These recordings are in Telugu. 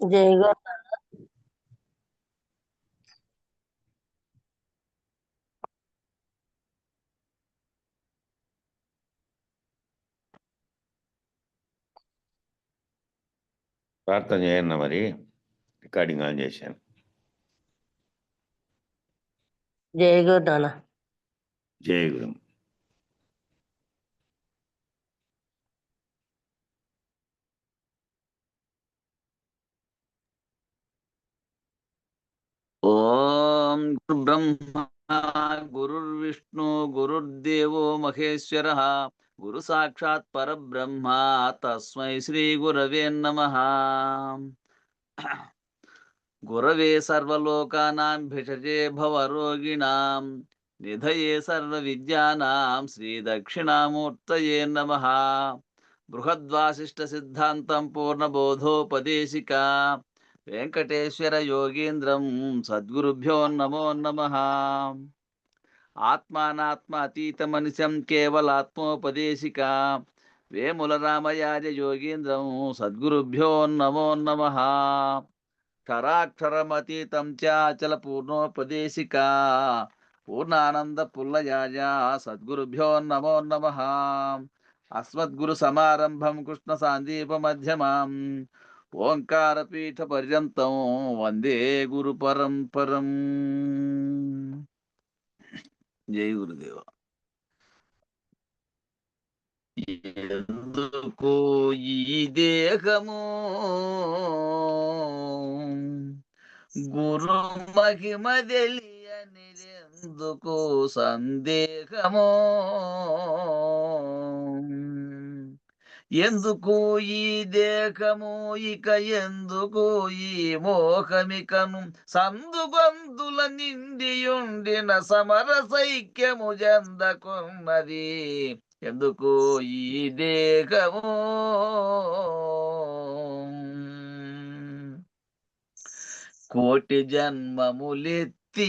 జై గురు. ప్రార్థన చేయండి. మరి రికార్డింగ్ ఆన్ చేశాను. జై గురు నాన్న. జై గురు. ఓం గురు బ్రహ్మ గురుర్విష్ణు గురుర్దేవో మహేశ్వర గురు సాక్షాత్ పరబ్రహ్మ తస్మై శ్రీ గురవే నమః. గురవే సర్వలోకానాం భిషజే భవరోగిణాం నిధయే సర్వ విద్యానాం శ్రీ దక్షిణామూర్తయే నమః. బృహద్వాసిష్ట సిద్ధాంతం పూర్ణబోధోపదేశికా వెంకటేశ్వర యోగీంద్రం సద్గురుభ్యో నమో నమః. ఆత్మానాత్మ అతీతమనిశం కేవలాత్మోపదేశికా వేముల రామయాజ యోగీంద్రం సద్గురుభ్యో నమో నమః. క్షరాక్షరమతీతం చాచల పూర్ణోపదేశికా పూర్ణానంద పుల్లయాజ సద్గురుభ్యో నమో నమః. అస్మద్గురు సమారంభం కృష్ణ సాందీప మధ్యమాం ఓంకారపీఠ పర్యంతం వందే గురు పరంపరం. జై గురుదేవ. ఎందుకు ఈ దేహము గురు మహిమ తెలియనిదెందుకు సందేహము ఎందుకు ఈ దేహము ఇక ఎందుకు ఈ మోహమికను సందుగందుల నిండియుండిన సమర సైక్యము జందకున్నది ఎందుకు ఈ దేహము కోటి జన్మములెత్తి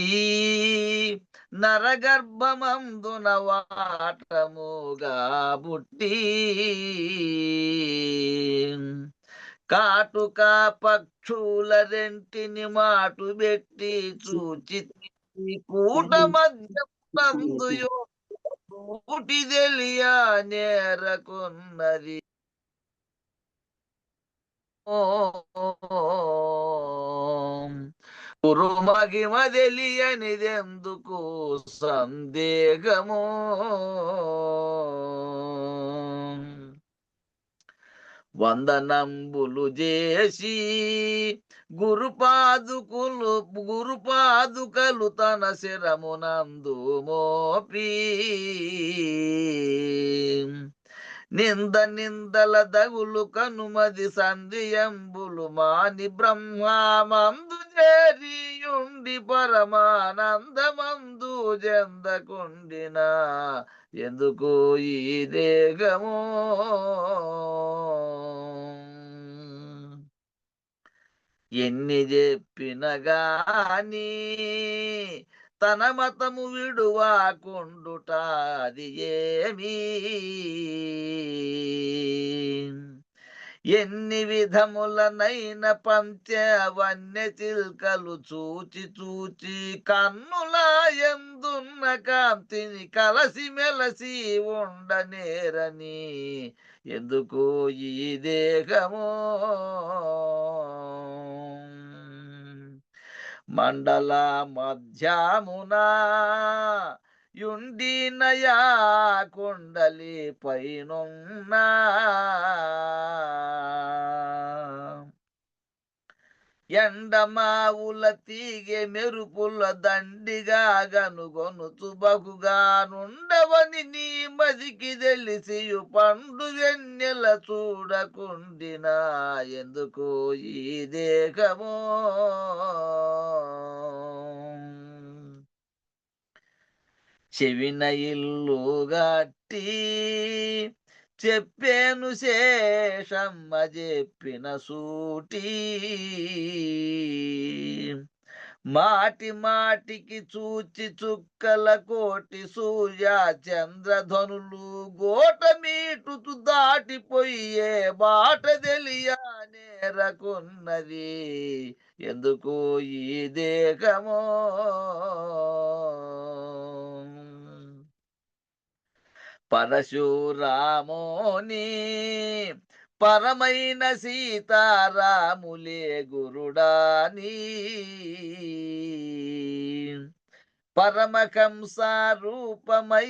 నరగర్భమందున వాటముగా బుట్టి కాటుక పక్షుల రెంటిని మాటు పెట్టి చూచి కూట మధ్య కూటి తెలియ నేరకున్నది గురు మహిమ తెలియనిదెందుకు సందేహము వందనంబులు చేసి గురుపాదుకలు తన శిరమునందు మోపి నిందల దగులు కనుమది సంధియంబులు మాని బ్రహ్మామందు చేరియుండి పరమానందమందు జందకుండిన ఎందుకు ఈ దేహము ఎన్ని చెప్పిన గాని తన మతము విడువాకుండుట అది ఏమి ఎన్ని విధములనైన పంచ వన్య చిల్కలు చూచి చూచి కన్నుల ఎందున్న కాంతిని కలసి మెలసి ఉండనేరని ఎందుకు ఈ దేహము మండల మధ్యమునా యుండినయా కుండలి పైనున్న ఎండమావుల తీగె మెరుపుల దండిగా గనుగొనుచు బహుగా నుండవని నీ మదికి తెలిసియు పండు వెన్నెల చూడకుండినా ఎందుకు ఈ దేహము చెవిన ఇల్లు గట్టి చెప్పేను శేషమ్మ చెప్పిన సూటి మాటి మాటికి చూచి చుక్కల కోటి సూర్య చంద్రధనులు గోట మీటుతూ దాటిపోయే బాట తెలియ నేరకున్నది ఎందుకు ఈ దేహమో. పరశురామోని పరమైన సీతారాములే గురుడాని పరమకంస రూపమై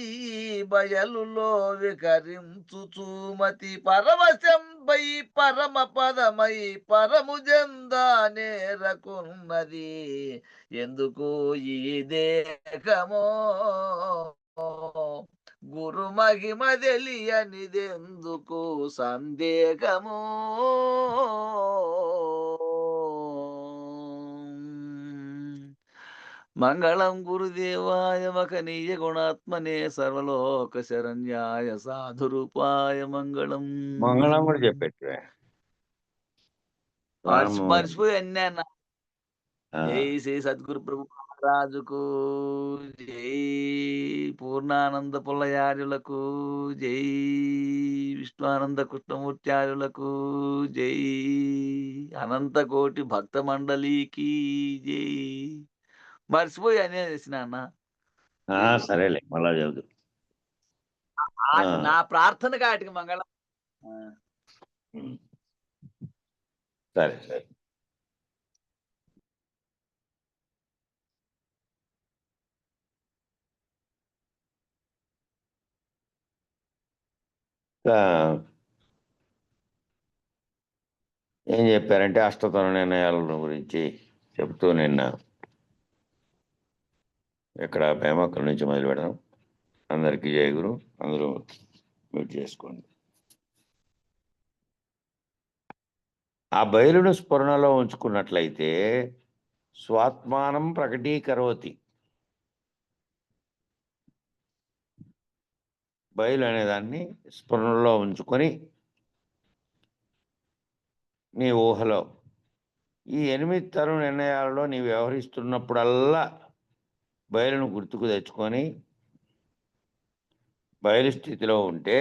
బయలులో వికరించుచుమతి పరవశంపై పరమ పదమై పరము జందా నేరకున్నది ఎందుకు ఈ దేహమో. గురు మహిమ తెలియనిదెందుకు సందేహము. మంగళం గురుదేవాయ మకనీయ గుణాత్మనే సర్వలోక శరణ్యాయ సాధురూపాయ మంగళం. మంగళం కూడా చెప్పేట్టువే. మర్చిపోయి అన్నీ అన్న. జై శ్రీ సద్గురు ప్రభు మహారాజుకు, జై పూర్ణానంద పుల్లయార్యులకు, జై విష్ణుఆనంద కృష్ణమూర్త్యార్యులకు, జై అనంత కోటి భక్త మండలికి జై. మర్చిపోయి అనే చేసిన అన్న. సరేలే మళ్ళా చదువు. నా ప్రార్థన కాటికి మంగళం. సరే సరే. ఏం చెప్పారంటే అష్టతన నిర్ణయాల గురించి చెప్తూ నిన్న ఎక్కడ మేము అక్కడి నుంచి మొదలు పెడదాం. అందరికీ జయ గురు. అందరూ మ్యూట్ చేసుకోండి. ఆ బయలును స్ఫురణలో ఉంచుకున్నట్లయితే స్వాత్మానం ప్రకటీకరోతి. బయలు అనేదాన్ని స్ఫురణలో ఉంచుకొని నీ ఊహలో ఈ 8 తరం నిర్ణయాలలో నీ వ్యవహరిస్తున్నప్పుడల్లా బయలును గుర్తుకు తెచ్చుకొని బయలు స్థితిలో ఉంటే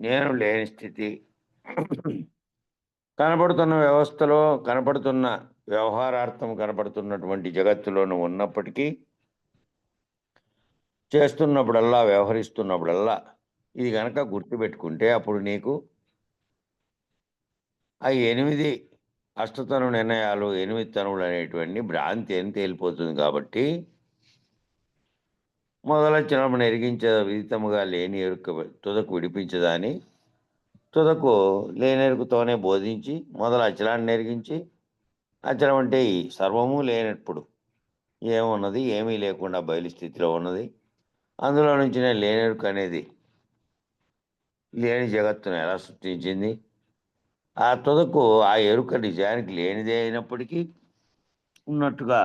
నేను లేని స్థితి, కనపడుతున్న వ్యవస్థలో కనపడుతున్న వ్యవహారార్థం కనపడుతున్నటువంటి జగత్తులోను ఉన్నప్పటికీ చేస్తున్నప్పుడల్లా వ్యవహరిస్తున్నప్పుడల్లా ఇది కనుక గుర్తుపెట్టుకుంటే అప్పుడు నీకు ఆ 8 అష్టతను నిర్ణయాలు 8 తనువులు అనేటువంటి భ్రాంతి అని తేలిపోతుంది. కాబట్టి మొదలచ్చినప్పుడు నెరిగించే విదితముగా లేని ఎరుక తుదకు విడిపించదాని తుదకు లేనెరుకుతోనే బోధించి మొదలు అచలాన్ని నెరిగించి, అచలం అంటే ఈ సర్వము లేనప్పుడు ఏమున్నది, ఏమీ లేకుండా బయలు స్థితిలో ఉన్నది, అందులో నుంచినే లేనెరుక అనేది లేని జగత్తును ఎలా సృష్టించింది, ఆ తుదకు ఆ ఎరుక నిజానికి లేనిదే అయినప్పటికీ ఉన్నట్టుగా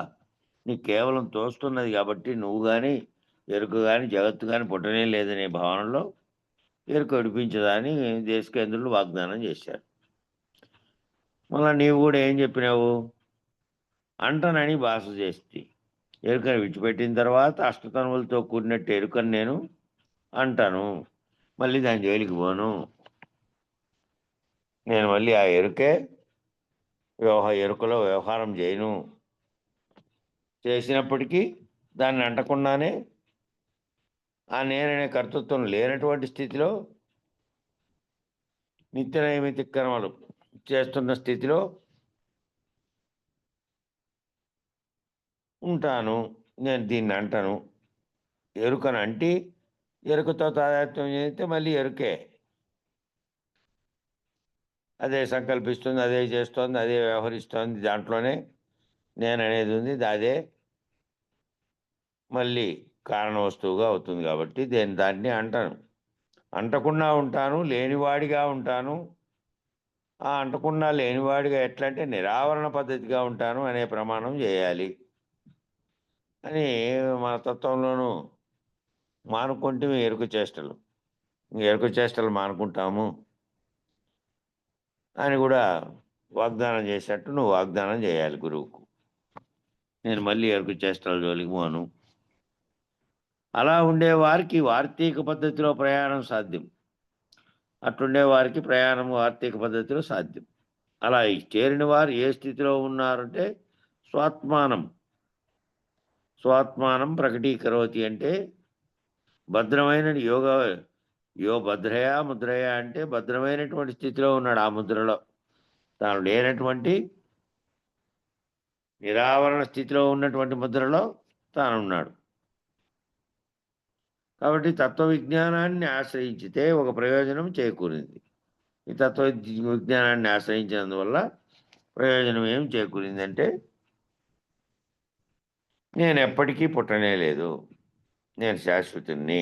నీకు కేవలం తోస్తున్నది. కాబట్టి నువ్వు కానీ ఎరుక కానీ జగత్తు కానీ పుట్టనే లేదనే భావనలో ఎరుక విడిపించదని దేశకేంద్రులు వాగ్దానం చేశారు. మళ్ళీ నీవు కూడా ఏం చెప్పినావు? అంటనని భాష చేస్తే ఎరుకను విడిచిపెట్టిన తర్వాత అష్టతనువులతో కూడినట్టు ఎరుకను నేను అంటాను, మళ్ళీ దాని జోలికి పోను. నేను మళ్ళీ ఆ ఎరుకే ఎరుకలో వ్యవహారం చేయను. చేసినప్పటికీ దాన్ని అంటకుండానే ఆ నేననే కర్తృత్వం లేనటువంటి స్థితిలో నిత్య నైమిత్తిక కర్మలు చేస్తున్న స్థితిలో ఉంటాను. నేను దీన్ని అంటాను. ఎరుకను అంటి ఎరుకతో తాదాత్మ్యం చేస్తే మళ్ళీ ఎరుకే అదే సంకల్పిస్తుంది, అదే చేస్తోంది, అదే వ్యవహరిస్తోంది. దాంట్లోనే నేను అనేది ఉంది, అదే మళ్ళీ కారణ వస్తువుగా అవుతుంది. కాబట్టి దాన్ని అంటాను. అంటకుండా ఉంటాను, లేనివాడిగా ఉంటాను. ఆ అంటకుండా లేనివాడిగా ఎట్లా అంటే నిరావరణ పద్ధతిగా ఉంటాను అనే ప్రమాణం చేయాలి అని మన తత్వంలోనూ మానుకుంటే ఎరుక చేష్టలు, ఎరుక చేష్టలు మానుకుంటాము అని కూడా వాగ్దానం చేసినట్టు నువ్వు వాగ్దానం చేయాలి గురువుకు. నేను మళ్ళీ ఎరుకు చేష్టల జోలికి పోను. అలా ఉండే వారికి వార్తీక పద్ధతిలో ప్రయాణం సాధ్యం. అట్లుండే వారికి ప్రయాణం వార్తీక పద్ధతిలో సాధ్యం. అలా చేరిన వారు ఏ స్థితిలో ఉన్నారంటే స్వాత్మానం స్వాత్మానం ప్రకటీకరోతి అంటే భద్రమైన భద్రయా ముద్రయ అంటే భద్రమైనటువంటి స్థితిలో ఉన్నాడు. ఆ ముద్రలో తాను లేనటువంటి నిరావరణ స్థితిలో ఉన్నటువంటి ముద్రలో తానున్నాడు. కాబట్టి తత్వ విజ్ఞానాన్ని ఆశ్రయించితే ఒక ప్రయోజనం చేకూరింది. ఈ తత్వ విజ్ఞానాన్ని ఆశ్రయించినందువల్ల ప్రయోజనం ఏం చేకూరిందంటే నేను ఎప్పటికీ పుట్టనే లేదు, నేను శాశ్వతుణ్ణి,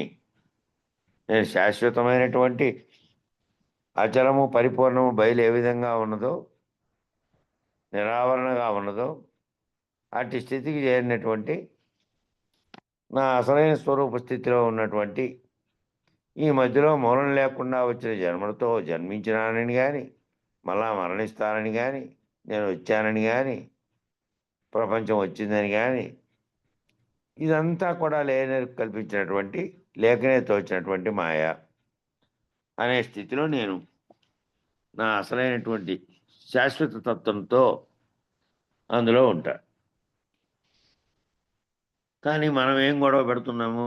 నేను శాశ్వతమైనటువంటి అచలము పరిపూర్ణము బయలు ఏ విధంగా ఉన్నదో నిరావరణగా ఉన్నదో అట్టి స్థితికి చేరినటువంటి నా అసలైన స్వరూప స్థితిలో ఉన్నటువంటి ఈ మధ్యలో మూలం లేకుండా వచ్చిన జన్మలతో జన్మించినానని కానీ మళ్ళా మరణిస్తానని కానీ నేను వచ్చానని కానీ ప్రపంచం వచ్చిందని కానీ ఇదంతా కూడా లేని కల్పించినటువంటి లేకనే తోచినటువంటి మాయ అనే స్థితిలో నేను నా అసలైనటువంటి శాశ్వత తత్వంతో అందులో ఉంటా. కానీ మనం ఏం గొడవ పెడుతున్నాము?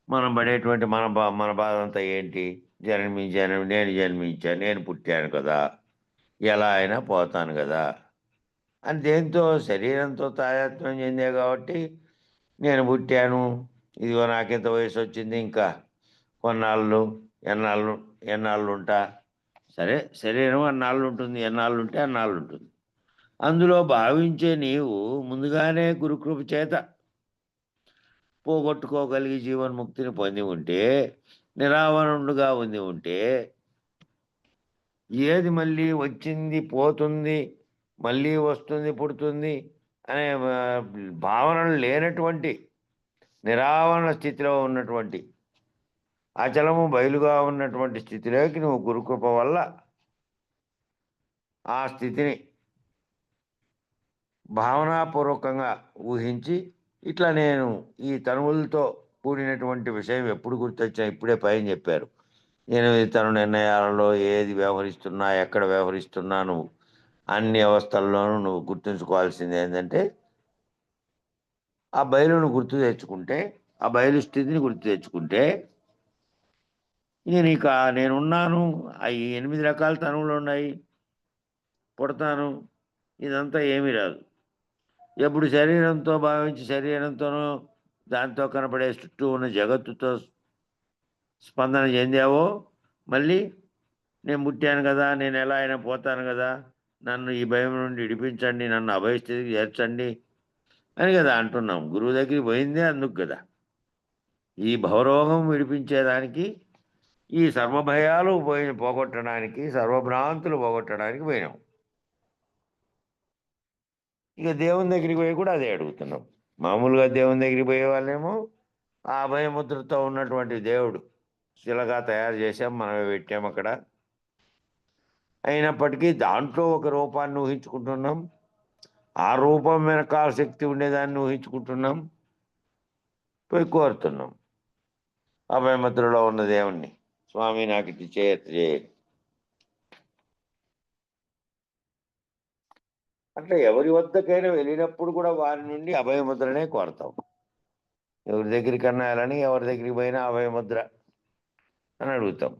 మనం పడేటువంటి మన బాధ అంతా ఏంటి? నేను జన్మించాను, నేను పుట్టాను కదా, ఎలా అయినా పోతాను కదా అని దేంతో శరీరంతో తాదాత్మ్యం చెందే కాబట్టి నేను పుట్టాను, ఇదిగో నాకింత వయసు వచ్చింది, ఇంకా కొన్నాళ్ళు ఎన్నాళ్ళు ఉంటా. సరే, శరీరం అన్నాళ్ళు ఉంటుంది, ఎన్నాళ్ళు ఉంటే అన్నాళ్ళు ఉంటుంది. అందులో భావించే నీవు ముందుగానే గురుకృప చేత పోగొట్టుకోగలిగి జీవన్ముక్తిని పొంది ఉంటే, నిరావరణుడుగా ఉంటే ఏది మళ్ళీ వచ్చింది పోతుంది, మళ్ళీ వస్తుంది పుడుతుంది అనే భావనలు లేనటువంటి నిరావరణ స్థితిలో ఉన్నటువంటి అచలము బయలుగా ఉన్నటువంటి స్థితిలోకి నువ్వు గురుకృప వల్ల ఆ స్థితిని భావనాపూర్వకంగా ఊహించి ఇట్లా నేను ఈ తనువులతో కూడినటువంటి విషయం ఎప్పుడు గుర్తొచ్చినా ఇప్పుడే పైన చెప్పారు. 8 తను నిర్ణయాలలో ఏది వ్యవహరిస్తున్నా, ఎక్కడ వ్యవహరిస్తున్నా నువ్వు అన్ని అవస్థల్లోనూ నువ్వు గుర్తుంచుకోవాల్సింది ఏంటంటే ఆ బయలును గుర్తు తెచ్చుకుంటే, ఆ బయలు స్థితిని గుర్తు తెచ్చుకుంటే ఇక నేనున్నాను, ఈ 8 రకాల తనువులు ఉన్నాయి, పుడతాను, ఇదంతా ఏమీ రాదు. ఎప్పుడు శరీరంతో భావించి శరీరంతోనూ దాంతో కనపడే చుట్టూ ఉన్న జగత్తుతో స్పందన చెందావో మళ్ళీ నేను పుట్టాను కదా, నేను ఎలా అయినా పోతాను కదా, నన్ను ఈ భయం నుండి విడిపించండి, నన్ను అభయస్థితికి చేర్చండి అని కదా అంటున్నాం. గురువు దగ్గరికి పోయిందే అందుకు కదా. ఈ భవరోగం విడిపించేదానికి, ఈ సర్వభయాలు పోగొట్టడానికి, సర్వభ్రాంతులు పోగొట్టడానికి పోయినాం. ఇక దేవుని దగ్గరికి పోయి కూడా అదే అడుగుతున్నాం. మామూలుగా దేవుని దగ్గరికి పోయే వాళ్ళేమో ఆ అభయముద్రతో ఉన్నటువంటి దేవుడు శిలగా తయారు చేసాం, మనమే పెట్టాం అక్కడ. అయినప్పటికీ దాంట్లో ఒక రూపాన్ని ఊహించుకుంటున్నాం, ఆ రూపం వెనకాల శక్తి ఉండేదాన్ని ఊహించుకుంటున్నాం, పోయి కోరుతున్నాం అభయముద్రలో ఉన్న దేవుణ్ణి, స్వామి నాకు ఇది చేయండి. అట్లా ఎవరి వద్దకైనా వెళ్ళినప్పుడు కూడా వారి నుండి అభయముద్రనే కోరతాం. ఎవరి దగ్గరికన్నా వెళ్ళని, ఎవరి దగ్గరికి పోయినా అభయముద్ర అని అడుగుతాం.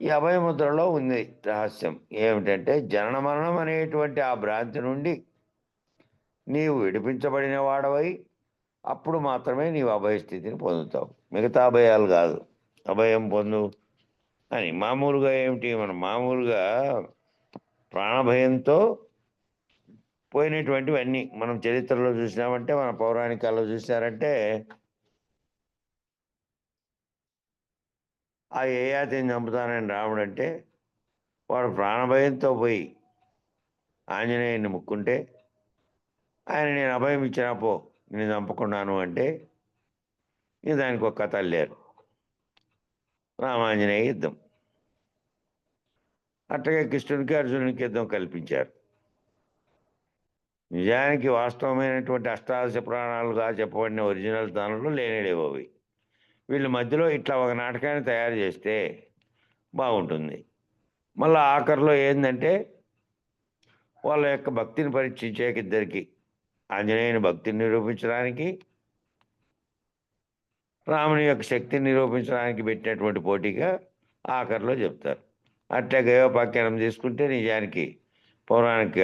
ఈ అభయముద్రలో ఉంది రహస్యం ఏమిటంటే, జనన మరణం అనేటువంటి ఆ భ్రాంతి నుండి నీవు విడిపించబడిన వాడవై అప్పుడు మాత్రమే నీవు అభయస్థితిని పొందుతావు. మిగతా అభయాలు కాదు. అభయం పొందు అని మామూలుగా ఏమిటి, మనం మామూలుగా ప్రాణభయంతో పోయినటువంటివన్నీ మనం చరిత్రలో చూసినామంటే, మన పౌరాణికాల్లో చూసినారంటే, ఆ యయాతిని చంపుతానని రాముడు అంటే వాడు ప్రాణభయంతో పోయి ఆంజనేయుని ముక్కుంటే ఆయన నేను అభయం ఇచ్చినా పో, నేను చంపకున్నాను అంటే ఇక దానికి ఒక కథ లేరు. రామాంజనేయ యుద్ధం. అట్లాగే కృష్ణుడికి అర్జునుడికి యుద్ధం కల్పించారు. నిజానికి వాస్తవమైనటువంటి అష్టాదశ పురాణాలుగా చెప్పబడిన ఒరిజినల్ దానిలో లేనేలేవు అవి. వీళ్ళు మధ్యలో ఇట్లా ఒక నాటకాన్ని తయారు చేస్తే బాగుంటుంది. మళ్ళీ ఆఖరిలో ఏంటంటే వాళ్ళ యొక్క భక్తిని పరీక్షించేకి ఇద్దరికి, ఆంజనేయుని భక్తిని నిరూపించడానికి, రాముని యొక్క శక్తిని నిరూపించడానికి పెట్టినటువంటి పోటీగా ఆఖరిలో చెప్తారు. అట్లా గయోపాఖ్యానం తీసుకుంటే నిజానికి పౌరాణిక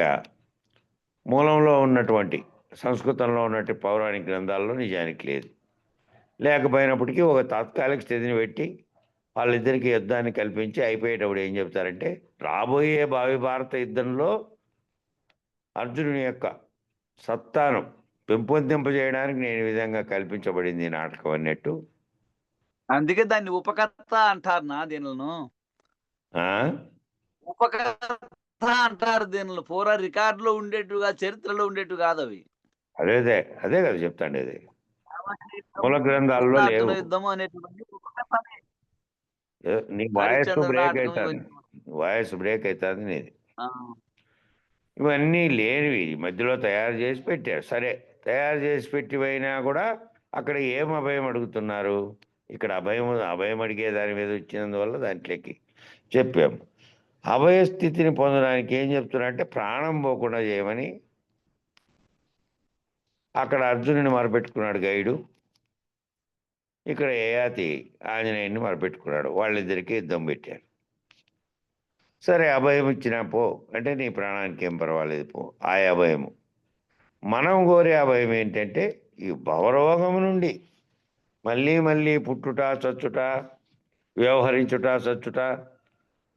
మూలంలో ఉన్నటువంటి సంస్కృతంలో ఉన్నటువంటి పౌరాణిక గ్రంథాల్లో నిజానికి లేదు. లేకపోయినప్పటికీ ఒక తాత్కాలిక స్థితిని పెట్టి వాళ్ళిద్దరికి యుద్ధాన్ని కల్పించి అయిపోయేటప్పుడు ఏం చెప్తారంటే, రాబోయే భావి భారత యుద్ధంలో అర్జునుని యొక్క సత్తాను పెంపొందింపజేయడానికి నేను ఈ విధంగా కల్పించబడింది ఈ నాటకం అన్నట్టు. అందుకే దాన్ని ఉపకర్త అంటారు నా దీనిలను. ఆ? ఉపకర్త అంటారు దీనిలో. పూర్వ రికార్డులో ఉండేట్టుగా, చరిత్రలో ఉండేట్టు కాదు అవి. అదే అదే కదా చెప్తాండి. అది మూల గ్రంథాల్లో లేవు. యుద్ధము అనేటువంటి ఉపకర్తనే. నీ వాయిస్ హరిశ్చంద్ర బ్రేక్ నాటకం అవుతుంది, వాయిస్ బ్రేక్ అవుతుంది నీది. ఆ, ఇవన్నీ లేనివి మధ్యలో తయారు చేసి పెట్టారు. సరే, తయారు చేసి పెట్టివైనా కూడా అక్కడ ఏం అభయం అడుగుతున్నారు? ఇక్కడ అభయం అడిగే దాని మీద వచ్చినందువల్ల దాంట్లోకి చెప్పాము. అభయ స్థితిని పొందడానికి ఏం చెప్తున్నారంటే ప్రాణం పోకుండా చేయమని అక్కడ అర్జునుని మొరపెట్టుకున్నాడు గైడు, ఇక్కడ యయాతి ఆంజనేయుని మొరపెట్టుకున్నాడు. వాళ్ళిద్దరికీ యుద్ధం పెట్టారు. సరే, అభయం ఇచ్చినా పో అంటే నీ ప్రాణానికి ఏం పర్వాలేదు పో. ఆ అభయము మనం కోరే అభయం ఏంటంటే ఈ భవరోగము నుండి మళ్ళీ మళ్ళీ పుట్టుట చచ్చుట, వ్యవహరించుట చచ్చుట,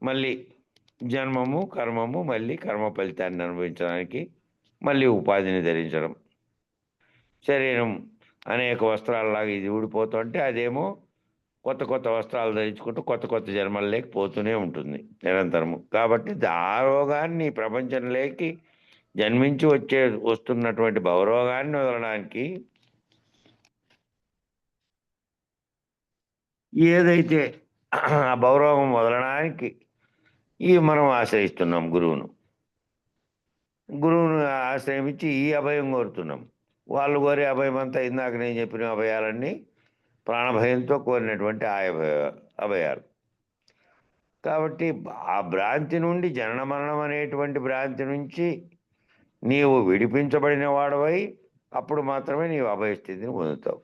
మళ్ళీ జన్మము కర్మము, మళ్ళీ కర్మ ఫలితాన్ని అనుభవించడానికి మళ్ళీ ఉపాధిని ధరించడం. శరీరం అనేక వస్త్రాలలాగా ఇది ఊడిపోతుంటే అదేమో కొత్త కొత్త వస్త్రాలు ధరించుకుంటూ కొత్త కొత్త జన్మలు లేకపోతూనే ఉంటుంది నిరంతరము. కాబట్టి ఆ రోగాన్ని ప్రపంచంలోకి జన్మించి వస్తున్నటువంటి భవరోగాన్ని వదలడానికి ఏదైతే ఆ భవరోగం వదలడానికి మనం ఆశ్రయిస్తున్నాం గురువును ఆశ్రయించి ఈ అభయం కోరుతున్నాం. వాళ్ళు కోరే అభయం అంతా ఇందాక నేను చెప్పిన అభయాలన్నీ ప్రాణభయంతో కోరినటువంటి అభయాలు. కాబట్టి ఆ భ్రాంతి నుండి, జనన మరణం అనేటువంటి భ్రాంతి నుంచి నీవు విడిపించబడిన వాడవై అప్పుడు మాత్రమే నీవు అభయస్థితిని పొందుతావు.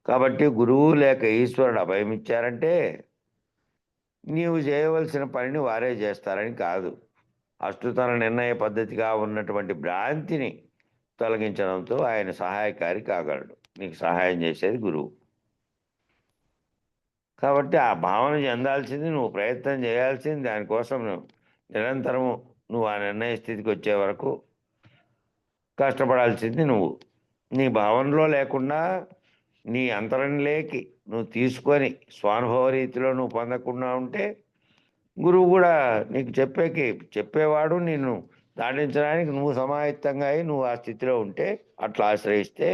కాబట్టి గురువు లేక ఈశ్వరుడు అభయం ఇచ్చారంటే నీవు చేయవలసిన పనిని వారే చేస్తారని కాదు. అష్టుతన నిర్ణయ పద్ధతిగా ఉన్నటువంటి భ్రాంతిని తొలగించడంతో ఆయన సహాయకారి కాగలడు. నీకు సహాయం చేసేది గురువు. కాబట్టి ఆ భావన చెందాల్సింది నువ్వు, ప్రయత్నం చేయాల్సింది దానికోసం నిరంతరము నువ్వు ఆ నిర్ణయ స్థితికి వచ్చే వరకు కష్టపడాల్సింది నువ్వు. నీ భావనలో లేకుండా నీ అంతరంలోకి నువ్వు తీసుకొని స్వానుభవ రీతిలో నువ్వు పొందకుండా ఉంటే గురువు కూడా నీకు చెప్పేవాడు నిన్ను దాటించడానికి నువ్వు సమాయత్తంగా అయి నువ్వు ఆ స్థితిలో ఉంటే, అట్లా ఆశ్రయిస్తే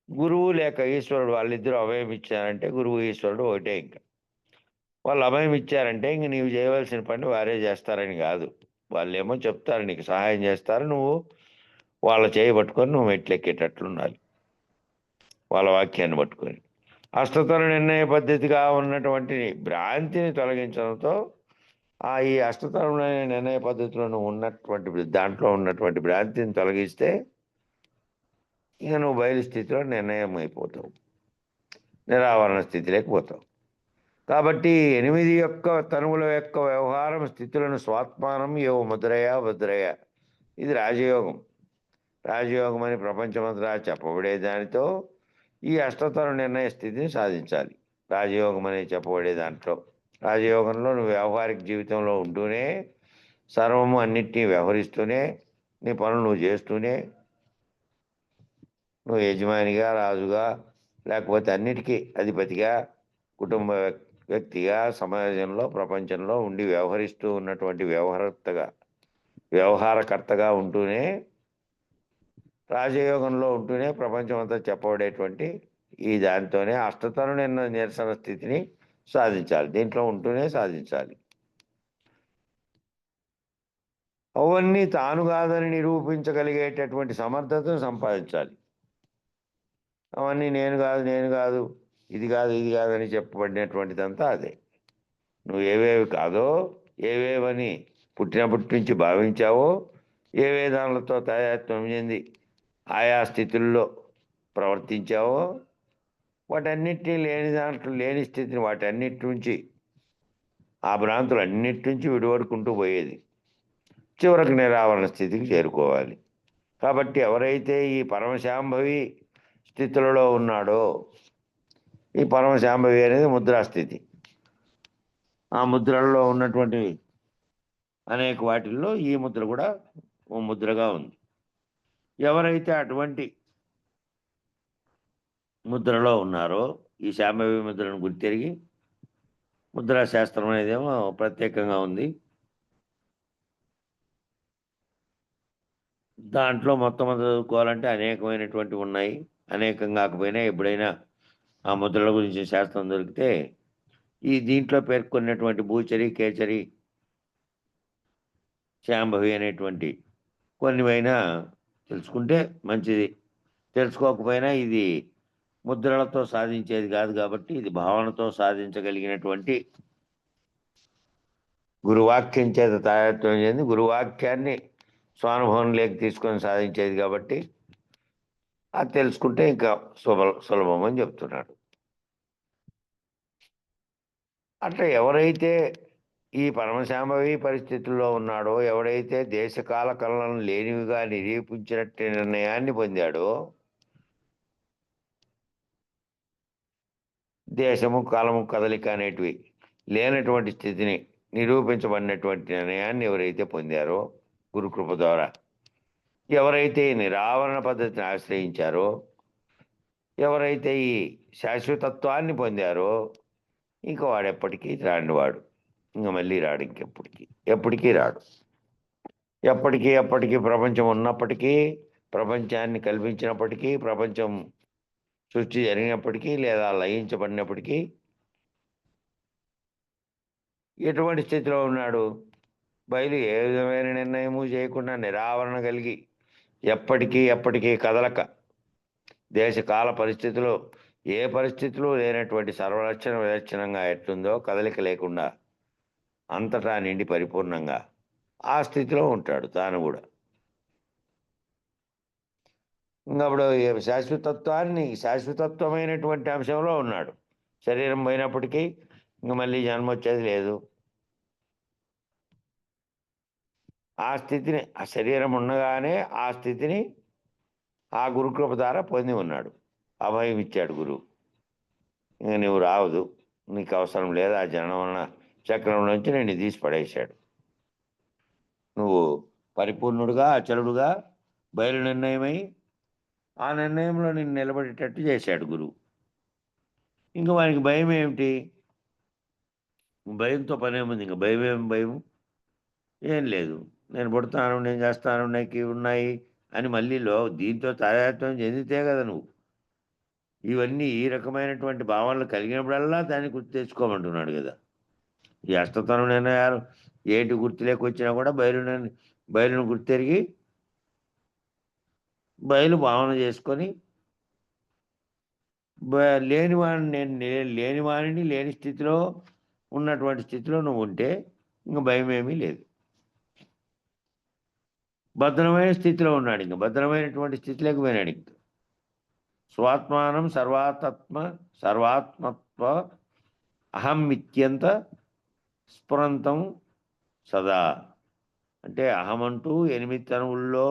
గురువు లేక ఈశ్వరుడు వాళ్ళిద్దరూ అభయం ఇచ్చారంటే గురువు ఈశ్వరుడు ఒకటే. ఇంకా వాళ్ళు అభయం ఇచ్చారంటే ఇంక నీవు చేయవలసిన పని వారే చేస్తారని కాదు. వాళ్ళేమో చెప్తారు, నీకు సహాయం చేస్తారు, నువ్వు వాళ్ళ చేయి పట్టుకొని నువ్వు మెట్లెక్కేటట్లు ఉండాలి వాళ్ళ వాక్యాన్ని పట్టుకొని. అష్టతర నిర్ణయ పద్ధతిగా ఉన్నటువంటి భ్రాంతిని తొలగించడంతో ఈ అష్టతర నిర్ణయ పద్ధతిలో ఉన్నటువంటి దాంట్లో ఉన్నటువంటి భ్రాంతిని తొలగిస్తే ఇక నువ్వు బయలు స్థితిలో నిర్ణయం అయిపోతావు, నిరావరణ స్థితిలోకి పోతావు. కాబట్టి 8 యొక్క తనువుల యొక్క వ్యవహారం స్థితులను స్వాత్మానం ఏవో ముద్రయ భద్రయ, ఇది రాజయోగం. రాజయోగం అని ప్రపంచమంతటా చెప్పబడే దానితో ఈ అష్టతర నిర్ణయ స్థితిని సాధించాలి. రాజయోగం అని చెప్పబడే దాంట్లో, రాజయోగంలో నువ్వు వ్యవహారిక జీవితంలో ఉంటూనే సర్వము అన్నిటినీ వ్యవహరిస్తూనే నీ పనులు నువ్వు చేస్తూనే నువ్వు యజమానిగా, రాజుగా, లేకపోతే అన్నిటికీ అధిపతిగా, కుటుంబ వ్యక్తిగా, సమాజంలో ప్రపంచంలో ఉండి వ్యవహరిస్తూ ఉన్నటువంటి వ్యవహారకర్తగా ఉంటూనే రాజయోగంలో ఉంటూనే ప్రపంచం అంతా చెప్పబడేటువంటి ఈ దాంతోనే అష్టతను నిరసన స్థితిని సాధించాలి. దీంట్లో ఉంటూనే సాధించాలి. అవన్నీ తాను కాదని నిరూపించగలిగేటటువంటి సమర్థతను సంపాదించాలి. అవన్నీ నేను కాదు, ఇది కాదు అని చెప్పబడినటువంటిదంతా అదే. నువ్వు ఏవేవి కాదో, ఏవేవని పుట్టినప్పటి నుంచి భావించావో, ఏవే దానిలతో తాదాత్మ్యం చెంది ఆయా స్థితుల్లో ప్రవర్తించావో, వాటన్నిటినీ లేని స్థితిని వాటన్నిటి నుంచి, ఆ భ్రాంతులన్నిటి నుంచి విడివడుకుంటూ పోయేది. చివరకు నిరావరణ స్థితికి చేరుకోవాలి. కాబట్టి ఎవరైతే ఈ పరమశాంభవి స్థితులలో ఉన్నాడో, ఈ పరమశాంభవి అనేది ముద్రాస్థితి. ఆ ముద్రలలో ఉన్నటువంటి అనేక వాటిల్లో ఈ ముద్ర కూడా ఓ ముద్రగా ఉంది. ఎవరైతే అటువంటి ముద్రలో ఉన్నారో, ఈ శాంభవి ముద్రను గుర్తెరిగి, ముద్రాశాస్త్రం అనేదేమో ప్రత్యేకంగా ఉంది. దాంట్లో మొత్తం చదువుకోవాలంటే అనేకమైనటువంటి ఉన్నాయి. అనేకం కాకపోయినా ఎప్పుడైనా ఆ ముద్రల గురించి శాస్త్రం దొరికితే ఈ దీంట్లో పేర్కొన్నటువంటి భూచరి, కేచరి, శాంభవి అనేటువంటి కొన్నివైనా తెలుసుకుంటే మంచిది. తెలుసుకోకపోయినా ఇది ముద్రలతో సాధించేది కాదు కాబట్టి ఇది భావనతో సాధించగలిగినటువంటి గురువాక్యం చేత తాయత్వం చెంది గురువాక్యాన్ని స్వానుభవంలోకి తీసుకొని సాధించేది కాబట్టి అది తెలుసుకుంటే ఇంకా సులభం అని చెప్తున్నాడు. అట్లా ఎవరైతే ఈ పరమశాంభవి పరిస్థితుల్లో ఉన్నాడో, ఎవడైతే దేశకాల కలనం లేనివిగా నిరూపించినట్టు నిర్ణయాన్ని పొందాడో, దేశము కాలము కదలిక అనేటివి లేనటువంటి స్థితిని నిరూపించబడినటువంటి నిర్ణయాన్ని ఎవరైతే పొందారో గురుకృప ద్వారా, ఎవరైతే ఈ నిరావరణ పద్ధతిని ఆశ్రయించారో, ఎవరైతే ఈ శాశ్వతత్వాన్ని పొందారో, ఇంకా వాడు ఎప్పటికీ రాని వాడు. ఇంకా మళ్ళీ రాడు, ఎప్పటికీ రాడు. ఎప్పటికీ ప్రపంచం ఉన్నప్పటికీ, ప్రపంచాన్ని కల్పించినప్పటికీ, ప్రపంచం సృష్టి జరిగినప్పటికీ లేదా లయించబడినప్పటికీ ఎటువంటి స్థితిలో ఉన్నాడు? బయలు ఏ విధమైన నిర్ణయము చేయకుండా నిరావరణ కలిగి ఎప్పటికీ కదలక, దేశకాల పరిస్థితులు ఏ పరిస్థితులు లేనటువంటి సర్వలక్షణ విలక్షణంగా ఎట్లుందో కదలిక లేకుండా అంతటా నిండి పరిపూర్ణంగా ఆ స్థితిలో ఉంటాడు తాను కూడా. ఇంకప్పుడు శాశ్వతత్వమైనటువంటి అంశంలో ఉన్నాడు. శరీరం పోయినప్పటికీ ఇంక మళ్ళీ జన్మ వచ్చేది లేదు. ఆ స్థితిని, ఆ శరీరం ఉండగానే ఆ స్థితిని ఆ గురుకృప ద్వారా పొంది ఉన్నాడు. అభయం ఇచ్చాడు గురువు. ఇంక నువ్వు రావద్దు, నీకు అవసరం లేదు, ఆ జనన చక్రం నుంచి నేను తీసి పడేశాడు. నువ్వు పరిపూర్ణుడుగా, అచలుడుగా బయలు నిర్ణయమై ఆ నిర్ణయంలో నేను నిలబడేటట్టు చేశాడు గురువు. ఇంకా వానికి భయం ఏమిటి? భయంతో పనేముంది? ఇంకా భయం ఏం లేదు. నేను పుడతాను, నేను చేస్తాను, నాకు ఉన్నాయి అని మళ్ళీ దీంతో తాదాత్మ్యం చెందితే కదా నువ్వు ఇవన్నీ ఈ రకమైనటువంటి భావనలు కలిగినప్పుడల్లా దాన్ని గుర్తు తెచ్చుకోమంటున్నాడు కదా. ఈ అష్టతను నిర్ణయాలు ఏంటి గుర్తులేక వచ్చినా కూడా బయలును గుర్తెరిగి బయలు భావన చేసుకొని లేనివాణిని లేని స్థితిలో ఉన్నటువంటి స్థితిలో నువ్వు ఉంటే ఇంక భయం ఏమీ లేదు. భద్రమైన స్థితిలో ఉన్నాడు, ఇంకా భద్రమైనటువంటి స్థితిలోకి పోయినాడు. ఇంకా స్వాత్మానం సర్వాత్మత్వ అహం ఇత్యంత స్ఫురంతం సదా. అంటే అహమంటూ 8 తనువుల్లో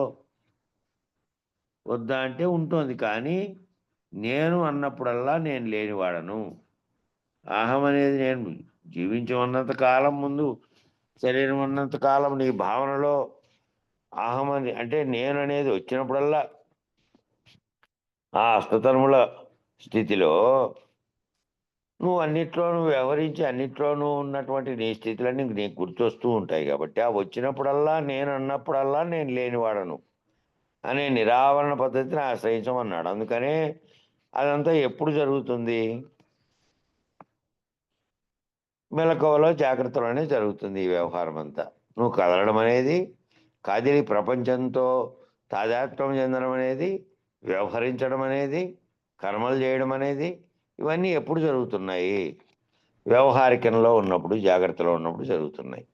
వద్దా అంటే ఉంటుంది, కానీ నేను అన్నప్పుడల్లా నేను లేనివాడను. అహం అనేది నేను జీవించి ఉన్నంత కాలం, ముందు శరీరం ఉన్నంత కాలం నీ భావనలో అహం అంటే నేను అనేది వచ్చినప్పుడల్లా ఆ అష్టతరముల స్థితిలో నువ్వు అన్నిట్లోనూ వ్యవహరించి అన్నిట్లోనూ ఉన్నటువంటి నీ స్థితులన్నీ నీకు గుర్తొస్తూ ఉంటాయి. కాబట్టి ఆ వచ్చినప్పుడల్లా నేను అన్నప్పుడల్లా నేను లేనివాడను అనే నిరావరణ పద్ధతిని ఆశ్రయించమన్నాడు. అందుకనే అదంతా ఎప్పుడు జరుగుతుంది? మెలకువలో, జాగ్రత్తలోనే జరుగుతుంది ఈ వ్యవహారం అంతా. నువ్వు కదలడం అనేది కదిలి ప్రపంచంతో తాదాత్మ్యం చెందడం అనేది, వ్యవహరించడం అనేది, కర్మలు చేయడం అనేది, ఇవన్నీ ఎప్పుడు జరుగుతున్నాయి? వ్యవహారికంలో ఉన్నప్పుడు, జాగ్రత్తలో ఉన్నప్పుడు జరుగుతున్నాయి.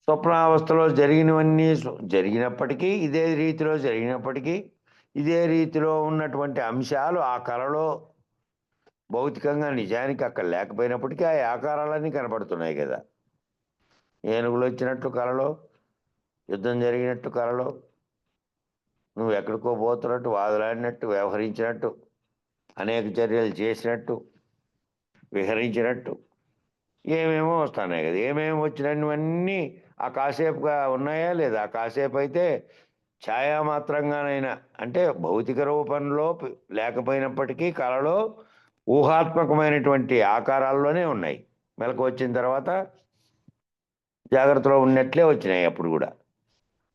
స్వప్నావస్థలో జరిగినవన్నీ జరిగినప్పటికీ, ఇదే రీతిలో జరిగినప్పటికీ, ఇదే రీతిలో ఉన్నటువంటి అంశాలు ఆ కళలో భౌతికంగా నిజానికి అక్కడ లేకపోయినప్పటికీ ఆ ఆకారాలన్నీ కనపడుతున్నాయి కదా. ఏనుగులు వచ్చినట్టు కళలో, యుద్ధం జరిగినట్టు కళలో, నువ్వు ఎక్కడికో పోతున్నట్టు, వాదులాడినట్టు, వ్యవహరించినట్టు, అనేక చర్యలు చేసినట్టు, విహరించినట్టు ఏమేమో వస్తున్నాయి కదా. ఏమేమి వచ్చినవన్నీ ఆ కాసేపుగా ఉన్నాయా లేదా? ఆ కాసేపు అయితే ఛాయామాత్రంగానైనా, అంటే భౌతిక రూపంలో లేకపోయినప్పటికీ కళలో ఊహాత్మకమైనటువంటి ఆకారాల్లోనే ఉన్నాయి. మెలకు వచ్చిన తర్వాత జాగ్రత్తలో ఉన్నట్లే వచ్చినాయి అప్పుడు కూడా,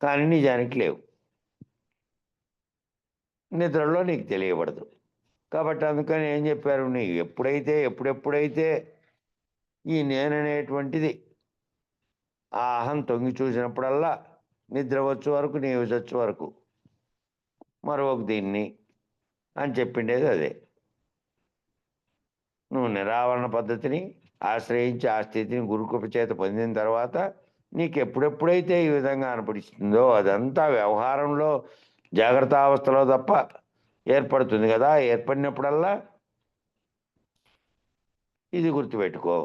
కానీ నిజానికి లేవు. నిద్రలో నీకు తెలియబడదు. కాబట్టి అందుకని ఏం చెప్పారు, నీకు ఎప్పుడెప్పుడైతే ఈ నేననేటువంటిది ఆ అహం తొంగి చూసినప్పుడల్లా నిద్ర వచ్చే వరకు, నీవు చచ్చే వరకు మరొక దీన్ని అని చెప్పిండేది అదే. నువ్వు నిరావరణ పద్ధతిని ఆశ్రయించి ఆ స్థితిని గురుకృప చేత పొందిన తర్వాత నీకు ఎప్పుడెప్పుడైతే ఈ విధంగా అనిపిస్తుందో అదంతా వ్యవహారంలో జాగ్రత్త అవస్థలో తప్ప ఏర్పడుతుంది కదా. ఏర్పడినప్పుడల్లా ఇది గుర్తుపెట్టుకో.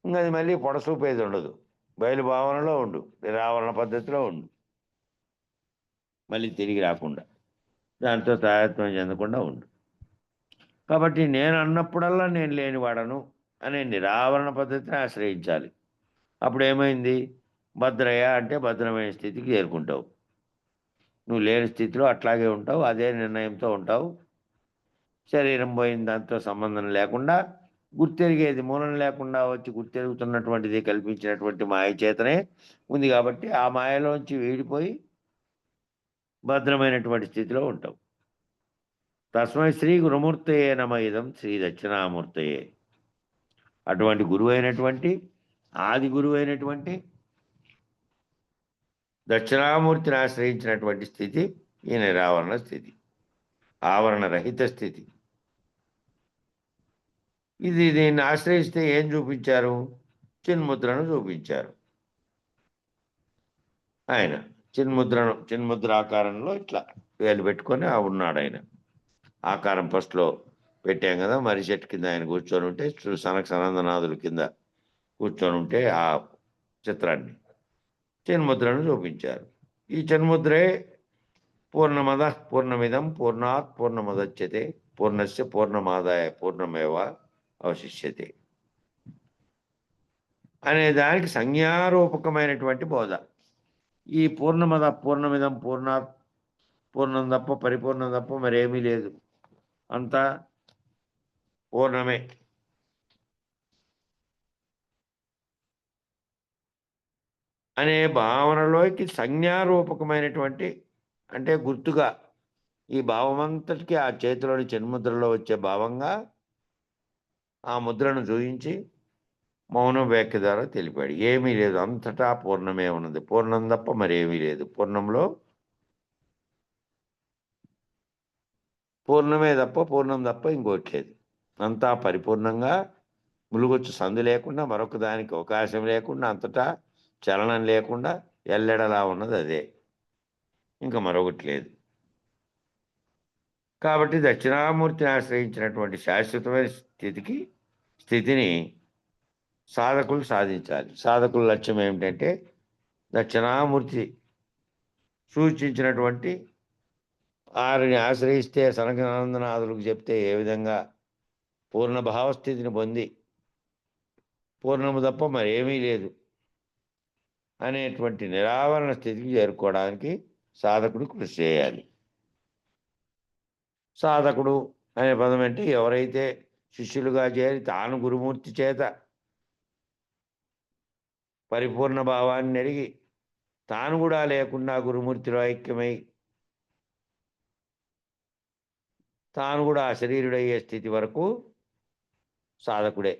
ఇంకా అది మళ్ళీ పొడసూపేది ఉండదు. బయలు భావనలో ఉండు, నిరావరణ పద్ధతిలో ఉండు, మళ్ళీ తిరిగి రాకుండా, దాంతో తాయత్వం చెందకుండా ఉండు. కాబట్టి నేను అన్నప్పుడల్లా నేను లేనివాడను అనే నిరావరణ పద్ధతిని ఆశ్రయించాలి. అప్పుడు ఏమైంది? భద్రయ్య అంటే భద్రమైన స్థితికి చేరుకుంటావు. నువ్వు లేని స్థితిలో అట్లాగే ఉంటావు, అదే నిర్ణయంతో ఉంటావు. శరీరం పోయిన దాంతో సంబంధం లేకుండా గుర్తెరిగేది మూలం లేకుండా వచ్చి గుర్తెరుగుతున్నటువంటిది కల్పించినటువంటి మాయ చేతనే ఉంది. కాబట్టి ఆ మాయలోంచి వీడిపోయి భద్రమైనటువంటి స్థితిలో ఉంటావు. తస్మై శ్రీ గురుమూర్తయే నమ ఇదం శ్రీ దక్షిణామూర్తయే. అటువంటి గురువు అయినటువంటి, ఆది గురువు అయినటువంటి దక్షిణామూర్తిని ఆశ్రయించినటువంటి స్థితి ఈ నిరావరణ స్థితి, ఆవరణ రహిత స్థితి. దీన్ని ఆశ్రయిస్తే ఏం చూపించారు? చిన్ముద్రను చూపించారు. ఆయన చిన్ముద్రాకారంలో ఇట్లా వేలు పెట్టుకొని ఉన్నాడు ఆయన. ఆకారం ఫస్ట్లో పెట్టాం కదా, మరి చెట్టు కింద ఆయన కూర్చొని ఉంటే, సనక సనందనాథుల కింద కూర్చొని ఉంటే ఆ చిత్రాన్ని చిన్ముద్రను చూపించారు. ఈ చిన్ముద్రే పూర్ణమద పూర్ణమిదం పూర్ణాత్ పూర్ణముదచ్యతే పూర్ణస్య పూర్ణమాదాయ పూర్ణమేవ అవశిష్యతే అనే దానికి సంజ్ఞారూపకమైనటువంటి బోధ. ఈ పూర్ణమద పూర్ణమిదం పూర్ణాత్ పూర్ణం తప్ప, పరిపూర్ణం తప్ప మరేమీ లేదు, అంతా పూర్ణమే అనే భావనలోకి సంజ్ఞారూపకమైనటువంటి, అంటే గుర్తుగా ఈ భావమంతటికి ఆ చేతిలోని చిన్ముద్రలో వచ్చే భావంగా ఆ ముద్రను చూయించి మౌనం వ్యాఖ్య ద్వారా తెలిపాడు. ఏమీ లేదు, అంతటా పూర్ణమే ఉన్నది, పూర్ణం తప్ప మరేమీ లేదు, పూర్ణంలో పూర్ణమే తప్ప, పూర్ణం తప్ప ఇంకోటి లేదు, అంతా పరిపూర్ణంగా ములుగొచ్చు సందు లేకుండా, మరొక దానికి అవకాశం లేకుండా, అంతటా చలనం లేకుండా ఎల్లెడలా ఉన్నది అదే, ఇంకా మరొకటి లేదు. కాబట్టి దక్షిణామూర్తిని ఆశ్రయించినటువంటి శాశ్వతమైన స్థితిని సాధకులు సాధించాలి. సాధకుల లక్ష్యం ఏమిటంటే దక్షిణామూర్తి సూచించినటువంటి వారిని ఆశ్రయిస్తే సనకానందనాథులకు చెప్తే ఏ విధంగా పూర్ణ భావస్థితిని పొంది పూర్ణము తప్ప మరేమీ లేదు అనేటువంటి నిరావరణ స్థితికి చేరుకోవడానికి సాధకుడు కృషి చేయాలి. సాధకుడు అనే పదం అంటే ఎవరైతే శిష్యులుగా చేరి తాను గురుమూర్తి చేత పరిపూర్ణ భావాన్ని ఎరిగి తాను కూడా లేకుండా గురుమూర్తిలో ఐక్యమై తాను కూడా అశరీరుడయ్యే స్థితి వరకు సాధకుడే.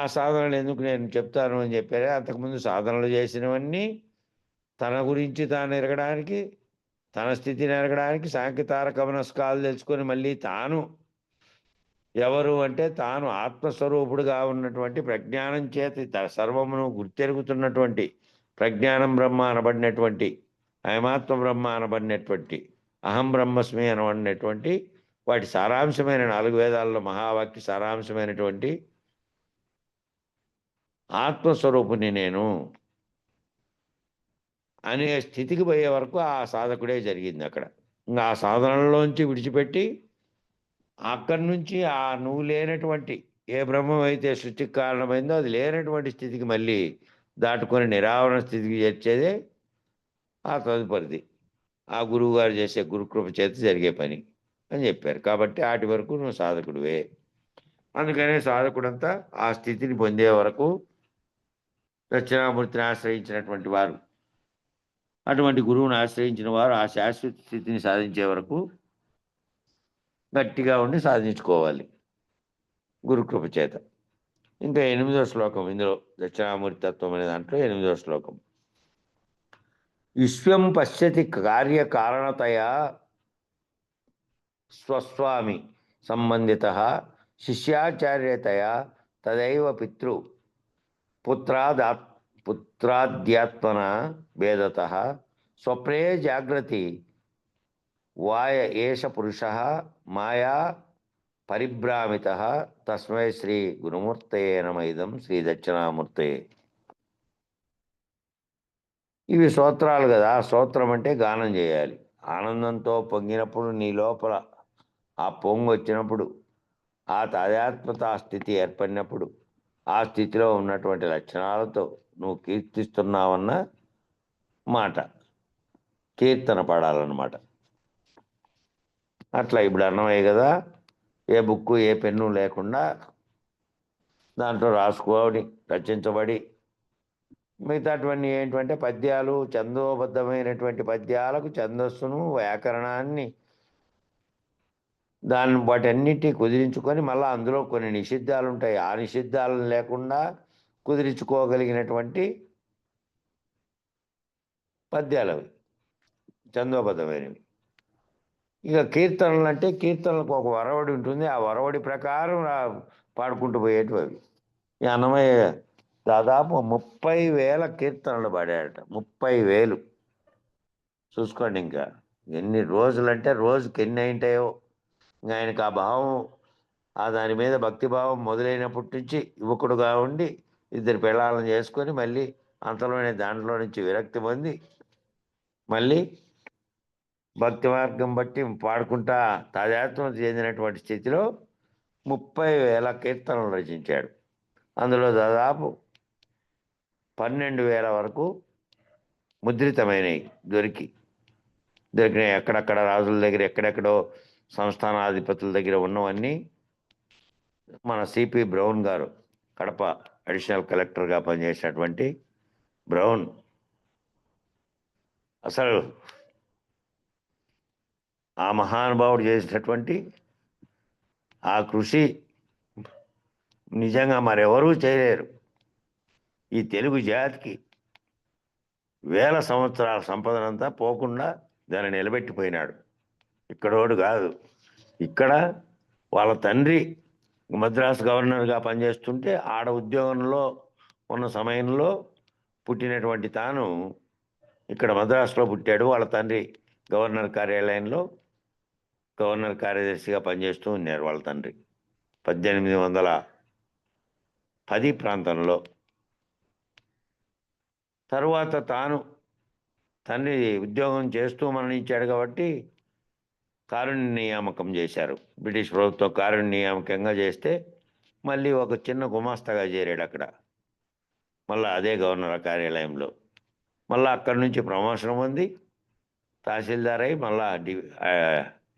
ఆ సాధనలు ఎందుకు నేను చెప్తాను అని చెప్పారే. అంతకుముందు సాధనలు చేసినవన్నీ తన గురించి తాను ఎరగడానికి, తన స్థితిని ఎరగడానికి సాంఖ్యతారక మనస్కాలు తెలుసుకొని మళ్ళీ తాను ఎవరు అంటే తాను ఆత్మస్వరూపుడుగా ఉన్నటువంటి ప్రజ్ఞానం చేత సర్వమును గుర్తెరుగుతున్నటువంటి ప్రజ్ఞానం బ్రహ్మ అనబడినటువంటి అయమాత్మ బ్రహ్మ అనబడినటువంటి అహం బ్రహ్మస్మి అనబడినటువంటి వాటి సారాంశమైన 4 వేదాల్లో మహావాక్య సారాంశమైనటువంటి ఆత్మస్వరూపుని నేను అనే స్థితికి పోయే వరకు ఆ సాధకుడే జరిగింది అక్కడ. ఇంకా ఆ సాధనలోంచి విడిచిపెట్టి అక్కడి నుంచి ఆ నువ్వు లేనటువంటి ఏ బ్రహ్మం అయితే సృష్టికి కారణమైందో అది లేనటువంటి స్థితికి మళ్ళీ దాటుకొని నిరావరణ స్థితికి చేర్చేదే ఆ తదుపరిది ఆ గురువు గారు చేసే గురుకృప చేత జరిగే పని అని చెప్పారు. కాబట్టి వాటి వరకు నువ్వు సాధకుడివే. అందుకనే సాధకుడంతా ఆ స్థితిని పొందే వరకు దక్షిణామూర్తిని ఆశ్రయించినటువంటి వారు, అటువంటి గురువుని ఆశ్రయించిన వారు ఆ శాశ్వత స్థితిని సాధించే వరకు గట్టిగా ఉండి సాధించుకోవాలి గురుకృప చేత. ఇంకా 8వ శ్లోకం ఇందులో దక్షిణామూర్తి తత్వం అనే దాంట్లో 8వ శ్లోకం. విశ్వం పశ్యతి కార్యకారణతయా స్వస్వామి సంబంధిత శిష్యాచార్యతయా తదైవ పుత్రాద్యాత్మన భేదత స్వప్నే జాగ్రత్తి వాయ ఏష పురుష మాయా పరిభ్రామిత తస్మై శ్రీ గురుమూర్తయే నమ. ఇదం శ్రీ దక్షిణామూర్తయే. ఇవి స్తోత్రాలు కదా. స్తోత్రం అంటే గానం చేయాలి. ఆనందంతో పొంగినప్పుడు నీ లోపల ఆ పొంగు వచ్చినప్పుడు ఆ తాదాత్మత స్థితి ఏర్పడినప్పుడు ఆ స్థితిలో ఉన్నటువంటి లక్షణాలతో నువ్వు కీర్తిస్తున్నావన్న మాట, కీర్తన పాడాలన్నమాట. అట్లా ఇప్పుడు అన్నమయ్య కదా, ఏ బుక్కు ఏ పెన్ను లేకుండా దాంట్లో రాసుకోని రచించబడి మిగతాటువంటి ఏంటంటే పద్యాలు ఛందోబద్ధమైనటువంటి పద్యాలకు ఛందస్సును వ్యాకరణాన్ని దాన్ని వాటన్నిటిని కుదిరించుకొని మళ్ళీ అందులో కొన్ని నిషిద్ధాలు ఉంటాయి. ఆ నిషిద్ధాలను లేకుండా కుదిరించుకోగలిగినటువంటి పద్యాలు అవి ఛందోబద్ధమైనవి. ఇక కీర్తనలు అంటే కీర్తనలకు ఒక వరవడి ఉంటుంది. ఆ వరవడి ప్రకారం పాడుకుంటూ పోయేటివి అవి. ఈ అన్నమయ్య దాదాపు 30,000 కీర్తనలు పాడాడట. 30,000 చూసుకోండి. ఇంకా ఎన్ని రోజులంటే రోజుకి ఎన్ని అయింటాయో. ఇంకా ఆయనకు ఆ భావం, ఆ దాని మీద భక్తిభావం మొదలైనప్పటి నుంచి యువకుడుగా ఉండి 2 పెళ్ళాలను చేసుకొని మళ్ళీ అంతలోనే దాంట్లో నుంచి విరక్తి పొంది మళ్ళీ భక్తి మార్గం బట్టి పాడుకుంటా తాదాత్మ్యత చెందినటువంటి స్థితిలో 30,000 కీర్తనలు రచించాడు. అందులో దాదాపు 12,000 వరకు ముద్రితమైనవి దొరికినాయి. ఎక్కడెక్కడ రాజుల దగ్గర, ఎక్కడెక్కడో సంస్థానాధిపతుల దగ్గర ఉన్నవన్నీ మన సిపి బ్రౌన్ గారు, కడప అడిషనల్ కలెక్టర్గా పనిచేసినటువంటి బ్రౌన్, అసలు ఆ మహానుభావుడు చేసినటువంటి ఆ కృషి నిజంగా మరెవరూ చేయలేరు. ఈ తెలుగు జాతికి వేల సంవత్సరాల సంపదనంతా పోకుండా దాన్ని నిలబెట్టిపోయినాడు. ఇక్కడోడు కాదు. ఇక్కడ వాళ్ళ తండ్రి మద్రాసు గవర్నర్గా పనిచేస్తుంటే ఆడ ఉద్యోగంలో ఉన్న సమయంలో పుట్టినటువంటి తాను ఇక్కడ మద్రాసులో పుట్టాడు. వాళ్ళ తండ్రి గవర్నర్ కార్యాలయంలో గవర్నర్ కార్యదర్శిగా పనిచేస్తూ ఉన్నారు వాళ్ళ తండ్రి 1810 ప్రాంతంలో. తరువాత తాను తండ్రి ఉద్యోగం చేస్తూ మరణించాడు కాబట్టి కారుణ్య నియామకం చేశారు. బ్రిటిష్ ప్రభుత్వం కారుణ్య నియామకంగా చేస్తే మళ్ళీ ఒక చిన్న గుమాస్తాగా చేరాడు అక్కడ. మళ్ళీ అదే గవర్నర్ కార్యాలయంలో. మళ్ళీ అక్కడి నుంచి ప్రమోషన్ పొంది తహసీల్దార్ అయి మళ్ళా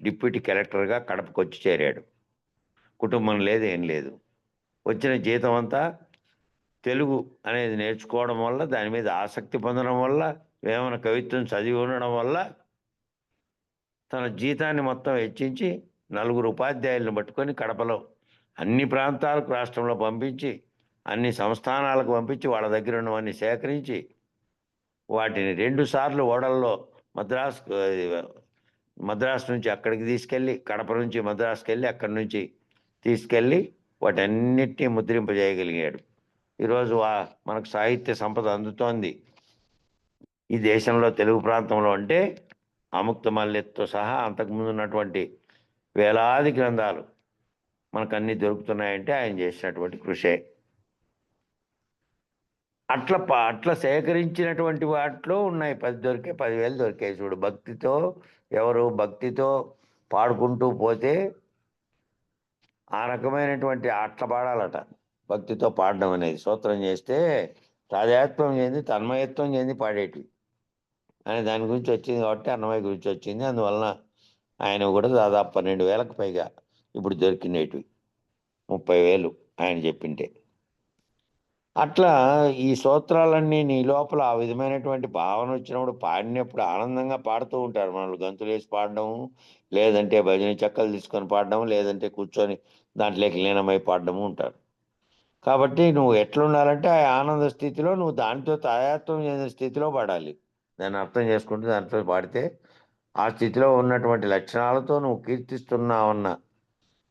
డిప్యూటీ కలెక్టర్గా కడపకు వచ్చి చేరాడు. కుటుంబం లేదు, ఏం లేదు. వచ్చిన జీతం అంతా తెలుగు అనేది నేర్చుకోవడం వల్ల, దాని మీద ఆసక్తి పొందడం వల్ల, వేమన కవిత్వం చదివి ఉండడం వల్ల తన జీతాన్ని మొత్తం హెచ్చించి 4 ఉపాధ్యాయులను పట్టుకొని కడపలో అన్ని ప్రాంతాలకు రాష్ట్రంలో పంపించి అన్ని సంస్థానాలకు పంపించి వాళ్ళ దగ్గర ఉన్నవన్నీ సేకరించి వాటిని 2 సార్లు ఓడల్లో మద్రాసు నుంచి అక్కడికి తీసుకెళ్ళి, కడప నుంచి మద్రాసుకి వెళ్ళి, అక్కడి నుంచి తీసుకెళ్ళి వాటన్నిటినీ ముద్రింపజేయగలిగాడు. ఈరోజు మనకు సాహిత్య సంపద అందుతోంది ఈ దేశంలో, తెలుగు ప్రాంతంలో. అంటే ఆముక్తమాల్యదతో సహా అంతకుముందు ఉన్నటువంటి వేలాది గ్రంథాలు మనకు అన్నీ దొరుకుతున్నాయంటే ఆయన చేసినటువంటి కృషే. అట్లా సేకరించినటువంటి వాటిలో ఉన్నాయి 10,000 దొరికాయి చూడు. భక్తితో పాడుకుంటూ పోతే ఆ రకమైనటువంటి అట్ల పాడాలట. భక్తితో పాడడం అనేది స్తోత్రం చేస్తే తాదాత్మ్యం చెంది, తన్మయత్వం చెంది పాడేటివి అనే దాని గురించి వచ్చింది కాబట్టి అన్నమయ్య గురించి వచ్చింది. అందువలన ఆయన కూడా దాదాపు 12,000కు పైగా ఇప్పుడు దొరికినవి, 30,000 ఆయన చెప్పింటే. అట్లా ఈ స్తోత్రాలన్నీ నీ లోపల ఆ విధమైనటువంటి భావన వచ్చినప్పుడు, పాడినప్పుడు ఆనందంగా పాడుతూ ఉంటారు. మనల్ని గంతులేసి పాడడం, లేదంటే భజన చెక్కలు తీసుకొని పాడడం, లేదంటే కూర్చొని దాంట్లోకి లీనమై పాడడము ఉంటారు. కాబట్టి నువ్వు ఎట్లుండాలంటే ఆ ఆనంద స్థితిలో నువ్వు దానితో తాయాత్వం చెందిన స్థితిలో పాడాలి. దాన్ని అర్థం చేసుకుంటూ దాంట్లో పాడితే ఆ స్థితిలో ఉన్నటువంటి లక్షణాలతో నువ్వు కీర్తిస్తున్నావన్న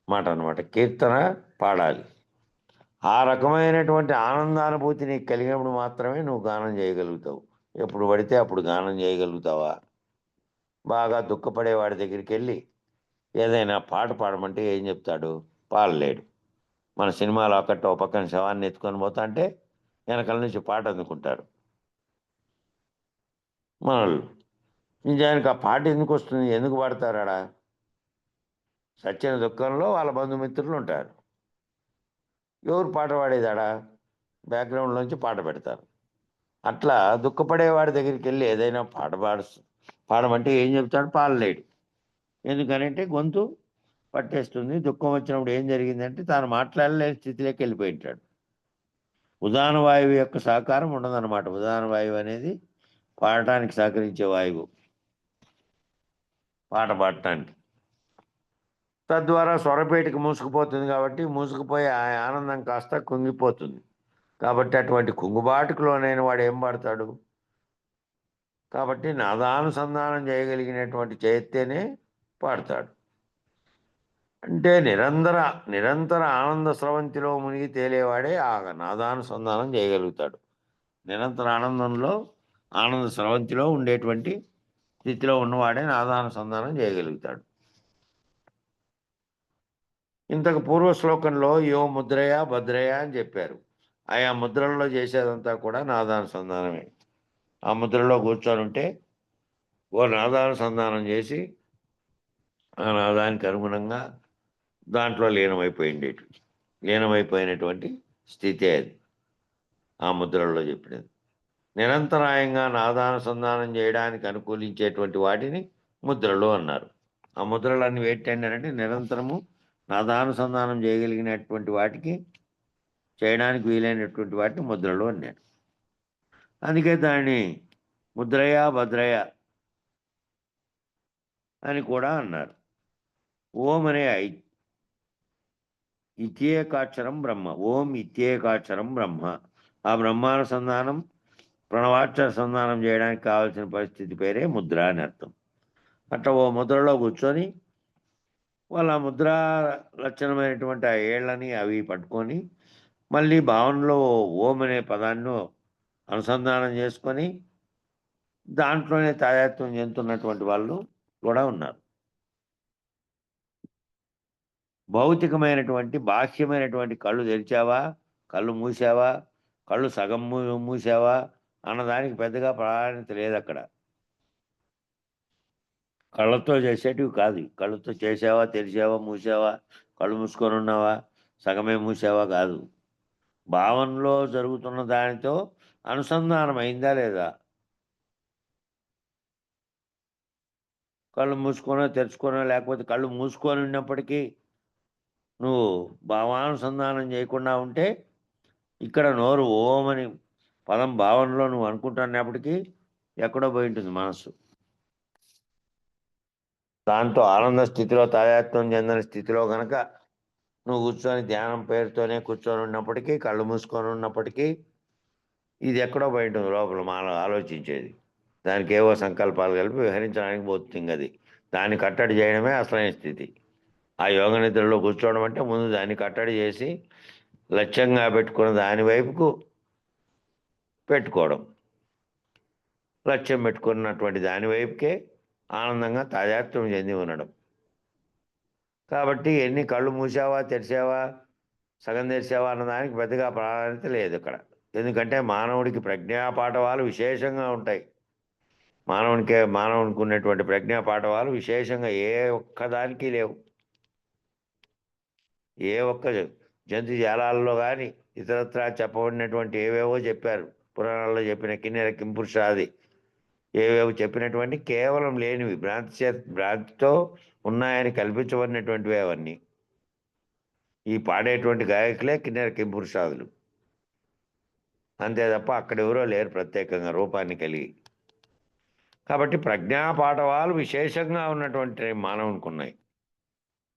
మాట అన్నమాట. కీర్తన పాడాలి. ఆ రకమైనటువంటి ఆనందానుభూతి నీకు కలిగినప్పుడు మాత్రమే నువ్వు గానం చేయగలుగుతావు. ఎప్పుడు పడితే అప్పుడు గానం చేయగలుగుతావా? బాగా దుఃఖపడేవాడి దగ్గరికి వెళ్ళి ఏదైనా పాట పాడమంటే ఏం చెప్తాడు? పాడలేడు. మన సినిమాలో ఓ పక్కన శవాన్ని ఎత్తుకొని పోతా అంటే వెనకాల నుంచి పాట అందుకుంటారు మనోళ్ళు. నిజానికి ఆ పాట ఎందుకు వస్తుంది? ఎందుకు పాడతారాడా? సత్యన దుఃఖంలో వాళ్ళ బంధుమిత్రులు ఉంటారు. ఎవరు పాట పాడేదాడా? బ్యాక్గ్రౌండ్లోంచి పాట పెడతారు. అట్లా దుఃఖపడేవాడి దగ్గరికి వెళ్ళి ఏదైనా పాడమంటే ఏం చెప్తాడు? పాడలేడు. ఎందుకనంటే గొంతు పట్టేస్తుంది. దుఃఖం వచ్చినప్పుడు ఏం జరిగిందంటే తాను మాట్లాడలేని స్థితిలోకి వెళ్ళిపోయి ఉంటాడు. ఉదాన వాయువు యొక్క సహకారం ఉండదన్నమాట. ఉదాన వాయువు అనేది పాడటానికి సహకరించే వాయువు, పాట పాడటానికి. తద్వారా స్వరపేటికి మూసుకుపోతుంది. కాబట్టి మూసుకుపోయి ఆ ఆనందం కాస్త కుంగిపోతుంది. కాబట్టి అటువంటి కుంగుబాటుకు లోనైన వాడు ఏం పాడతాడు? కాబట్టి నాదానుసంధానం చేయగలిగినటువంటి చేత్తేనే పాడతాడు. అంటే నిరంతర ఆనంద స్రవంతిలో మునిగి తేలేవాడే ఆ నాదానుసంధానం చేయగలుగుతాడు. నిరంతర ఆనంద స్రవంతిలో ఉండేటువంటి స్థితిలో ఉన్నవాడే నాదానుసంధానం చేయగలుగుతాడు. ఇంతకు పూర్వ శ్లోకంలో యో ముద్రయ భద్రయ అని చెప్పారు. ఆయా ముద్రల్లో చేసేదంతా కూడా నాదానుసంధానమే. ఆ ముద్రలో కూర్చొని ఉంటే ఓ నాదానుసంధానం చేసి ఆ నాదానికి అనుగుణంగా దాంట్లో లీనమైపోయినటువంటి స్థితి అది ఆ ముద్రల్లో చెప్పినది. నిరంతరాయంగా నాదానుసంధానం చేయడానికి అనుకూలించేటువంటి వాటిని ముద్రలు అన్నారు. ఆ ముద్రలన్నీ ఏంటంటే నిరంతరము నాదానుసంధానం చేయగలిగినటువంటి వాటికి, చేయడానికి వీలైనటువంటి వాటిని ముద్రలు అన్నాడు. అందుకే దాన్ని ముద్రయ భద్రయ అని కూడా అన్నారు. ఓం అనే ఇత్యేకాక్షరం బ్రహ్మ. ఓం ఇత్యేకాక్షరం బ్రహ్మ. ఆ బ్రహ్మానుసంధానం, ప్రణవాక్షర సంధానం చేయడానికి కావాల్సిన పరిస్థితి పేరే ముద్ర అని అర్థం. అట్లా ఓ ముద్రలో కూర్చొని వాళ్ళ ముద్రా లక్షణమైనటువంటి ఆ ఏళ్ళని అవి పట్టుకొని మళ్ళీ భావనలో ఓం అనే పదాన్ని అనుసంధానం చేసుకొని దాంట్లోనే తాదాత్మ్యం చెందుతున్నటువంటి వాళ్ళు కూడా ఉన్నారు. భౌతికమైనటువంటి బాహ్యమైనటువంటి కళ్ళు తెరిచావా, కళ్ళు మూసావా, కళ్ళు సగం మూసావా అన్నదానికి పెద్దగా ప్రాధాన్యత లేదు అక్కడ. కళ్ళతో చేసేటివి కాదు. కళ్ళతో చేసావా, తెరిచావా, మూసావా, కళ్ళు మూసుకొని ఉన్నావా, సగమే మూసావా కాదు. భావనలో జరుగుతున్న దానితో అనుసంధానం అయిందా లేదా? కళ్ళు మూసుకొనో తెరుచుకొనో, లేకపోతే కళ్ళు మూసుకొని ఉన్నప్పటికీ నువ్వు భావానుసంధానం చేయకుండా ఉంటే ఇక్కడ నోరు ఓం అని పదం భావనలో నువ్వు అనుకుంటున్నప్పటికీ ఎక్కడో పోయి ఉంటుంది మనస్సు. దాంతో ఆనంద స్థితిలో తాదాత్మ్యం చెందిన స్థితిలో కనుక నువ్వు కూర్చొని ధ్యానం పేరుతోనే కూర్చొని ఉన్నప్పటికీ, కళ్ళు మూసుకొని ఉన్నప్పటికీ, ఇది ఎక్కడో బయట ఉంది లోపల మనం ఆలోచించేది. దానికి ఏవో సంకల్పాలు కలిపి విహరించడానికి పోతుంది అది. దాన్ని కట్టడి చేయడమే అసలైన స్థితి. ఆ యోగ నిద్రలో కూర్చోవడం అంటే ముందు దాన్ని కట్టడి చేసి లక్ష్యంగా పెట్టుకున్న దాని వైపుకు పెట్టుకోవడం. లక్ష్యం పెట్టుకున్నటువంటి దాని వైపుకే ఆనందంగా తాదాత్మ్యం చెంది ఉండడం. కాబట్టి ఎన్ని కళ్ళు మూసావా, తెరిచావా, సగం తెరిచావా అన్నదానికి పెద్దగా ప్రాధాన్యత లేదు ఇక్కడ. ఎందుకంటే మానవుడికి ప్రజ్ఞాపాఠవాలు విశేషంగా ఉంటాయి. మానవునికి ఉన్నటువంటి ప్రజ్ఞాపాఠవాలు విశేషంగా ఏ ఒక్కదానికి లేవు. ఏ ఒక్క జంతు జాలాల్లో కానీ ఇతరత్రా చెప్పబడినటువంటి ఏవేవో చెప్పారు. పురాణాల్లో చెప్పిన కిన్నెర కింపురుషాది ఏవేవో చెప్పినటువంటి కేవలం లేనివి, భ్రాంతితో ఉన్నాయని కల్పించబడినటువంటివి అవన్నీ. ఈ పాడేటువంటి గాయకులే కిన్నెర కింపురుషాదులు. అంతే తప్ప అక్కడెవరో లేరు ప్రత్యేకంగా రూపాన్ని కలిగి. కాబట్టి ప్రజ్ఞాపాఠవాలు విశేషంగా ఉన్నటువంటి మానవునికి ఉన్నాయి.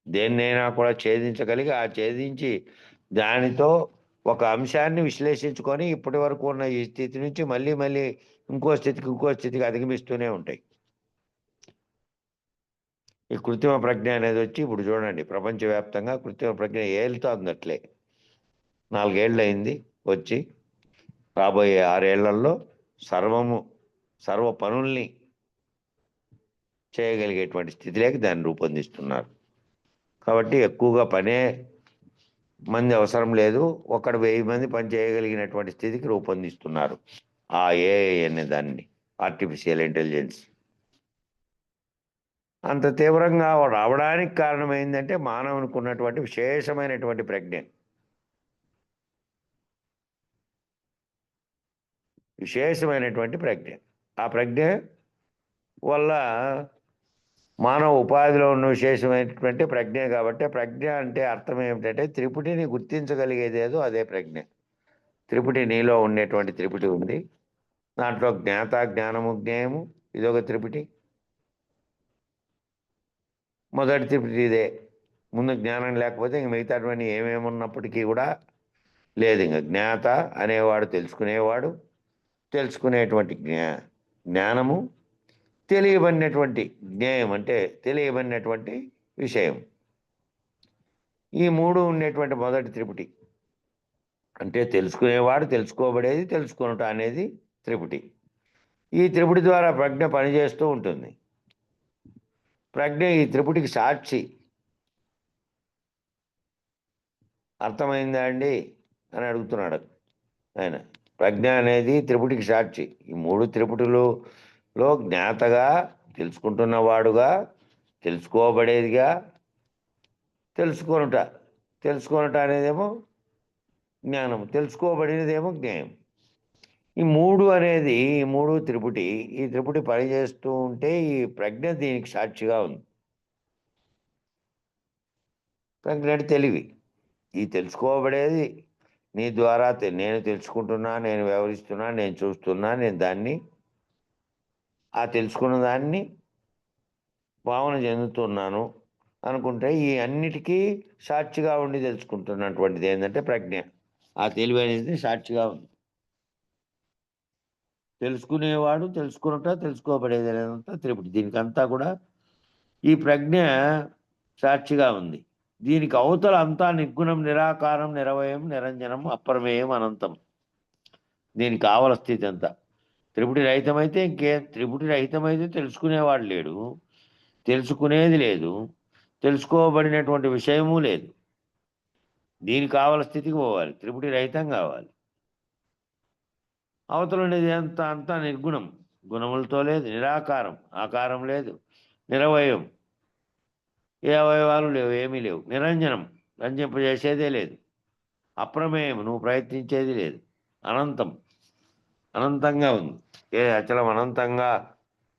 దేన్నైనా కూడా ఛేదించగలిగి ఆ ఛేదించి దానితో ఒక అంశాన్ని విశ్లేషించుకొని ఇప్పటి వరకు ఉన్న ఈ స్థితి నుంచి మళ్ళీ ఇంకో స్థితికి అధిగమిస్తూనే ఉంటాయి. ఈ కృత్రిమ ప్రజ్ఞ అనేది వచ్చి ఇప్పుడు చూడండి ప్రపంచవ్యాప్తంగా కృత్రిమ ప్రజ్ఞ ఏళ్ళతో అందట్లే. 4 ఏళ్ళు అయింది వచ్చి. రాబోయే 6 ఏళ్లలో సర్వ పనుల్ని చేయగలిగేటువంటి స్థితిలోకి దాన్ని రూపొందిస్తున్నారు. కాబట్టి ఎక్కువగా మంది అవసరం లేదు. 1000 మంది పని చేయగలిగినటువంటి స్థితికి రూపొందిస్తున్నారు ఆ ఏఐ అనే దాన్ని, ఆర్టిఫిషియల్ ఇంటెలిజెన్స్. అంత తీవ్రంగా రావడానికి కారణం ఏంటంటే మానవునికి ఉన్నటువంటి విశేషమైనటువంటి ప్రజ్ఞ. ఆ ప్రజ్ఞ వల్ల మానవ ఉపాధిలో ఉన్న విశేషమైనటువంటి ప్రజ్ఞ. కాబట్టి ప్రజ్ఞ అంటే అర్థం ఏమిటంటే త్రిపుటిని గుర్తించగలిగేదేదో అదే ప్రజ్ఞ. త్రిపుటి నీలో ఉండేటువంటి త్రిపుటి ఉంది. దాంట్లో జ్ఞాత, జ్ఞానము, జ్ఞేయము ఇదొక త్రిపుటి. మొదటి త్రిపుటి ఇదే. ముందు జ్ఞానం లేకపోతే ఇంక మిగతాటువంటి ఏమేమి ఉన్నప్పటికీ కూడా లేదు. ఇంక జ్ఞాత అనేవాడు తెలుసుకునేవాడు, తెలుసుకునేటువంటి జ్ఞానము, తెలియబడినటువంటి జ్ఞేయం అంటే తెలియబడినటువంటి విషయం. ఈ 3 ఉండేటువంటి మొదటి త్రిపుటి అంటే తెలుసుకునేవాడు, తెలుసుకోబడేది, తెలుసుకొనుట అనేది త్రిపుటి. ఈ త్రిపుటి ద్వారా ప్రజ్ఞ పనిచేస్తూ ఉంటుంది. ప్రజ్ఞ ఈ త్రిపుటికి సాక్షి. అర్థమైందా అండి అని అడుగుతున్నాడు ఆయన. ప్రజ్ఞ అనేది త్రిపుటికి సాక్షి. ఈ 3 త్రిపుటులలో జ్ఞాతగా, తెలుసుకుంటున్నవాడుగా, తెలుసుకోబడేదిగా, తెలుసుకొనుట అనేదేమో జ్ఞానము, తెలుసుకోబడినదేమో జ్ఞానం. ఈ 3 త్రిపుటి. ఈ త్రిపుటి పనిచేస్తూ ఉంటే ఈ ప్రజ్ఞ దీనికి సాక్షిగా ఉంది. ప్రజ్ఞ అంటే తెలివి. ఈ తెలుసుకోబడేది నీ ద్వారా నేను తెలుసుకుంటున్నా, నేను వ్యవహరిస్తున్నా, నేను చూస్తున్నా, నేను దాన్ని ఆ తెలుసుకున్న దాన్ని భావన చెందుతున్నాను అనుకుంటే ఈ అన్నిటికీ సాక్షిగా ఉండి తెలుసుకుంటున్నటువంటిది ఏంటంటే ప్రజ్ఞ. ఆ తెలివి అనేది సాక్షిగా ఉంది. తెలుసుకునేవాడు, తెలుసుకున్నట, తెలుసుకోబడేది అనేదంతా త్రిపుటి. దీనికంతా కూడా ఈ ప్రజ్ఞ సాక్షిగా ఉంది. దీనికి అవతల అంతా నిర్గుణం, నిరాకారం, నిరవయం, నిరంజనం, అప్రమేయం, అనంతం. దీనికి కావల స్థితి అంతా. త్రిపుటి రహితమైతే త్రిపుటి రహితమైతే తెలుసుకునేవాడు లేడు, తెలుసుకునేది లేదు, తెలుసుకోబడినటువంటి విషయము లేదు. దీనికి కావల స్థితికి పోవాలి. త్రిపుటి రహితం కావాలి. అవతల ఉండేది అంతా నిర్గుణం, గుణములతో లేదు. నిరాకారం, ఆకారం లేదు. నిరవయం, ఏ అవయవాలు లేవు, ఏమీ లేవు. నిరంజనం, రంజింపజేసేదే లేదు. అప్రమేయం, నువ్వు ప్రయత్నించేది లేదు. అనంతం, అనంతంగా ఉంది. అచలం అనంతంగా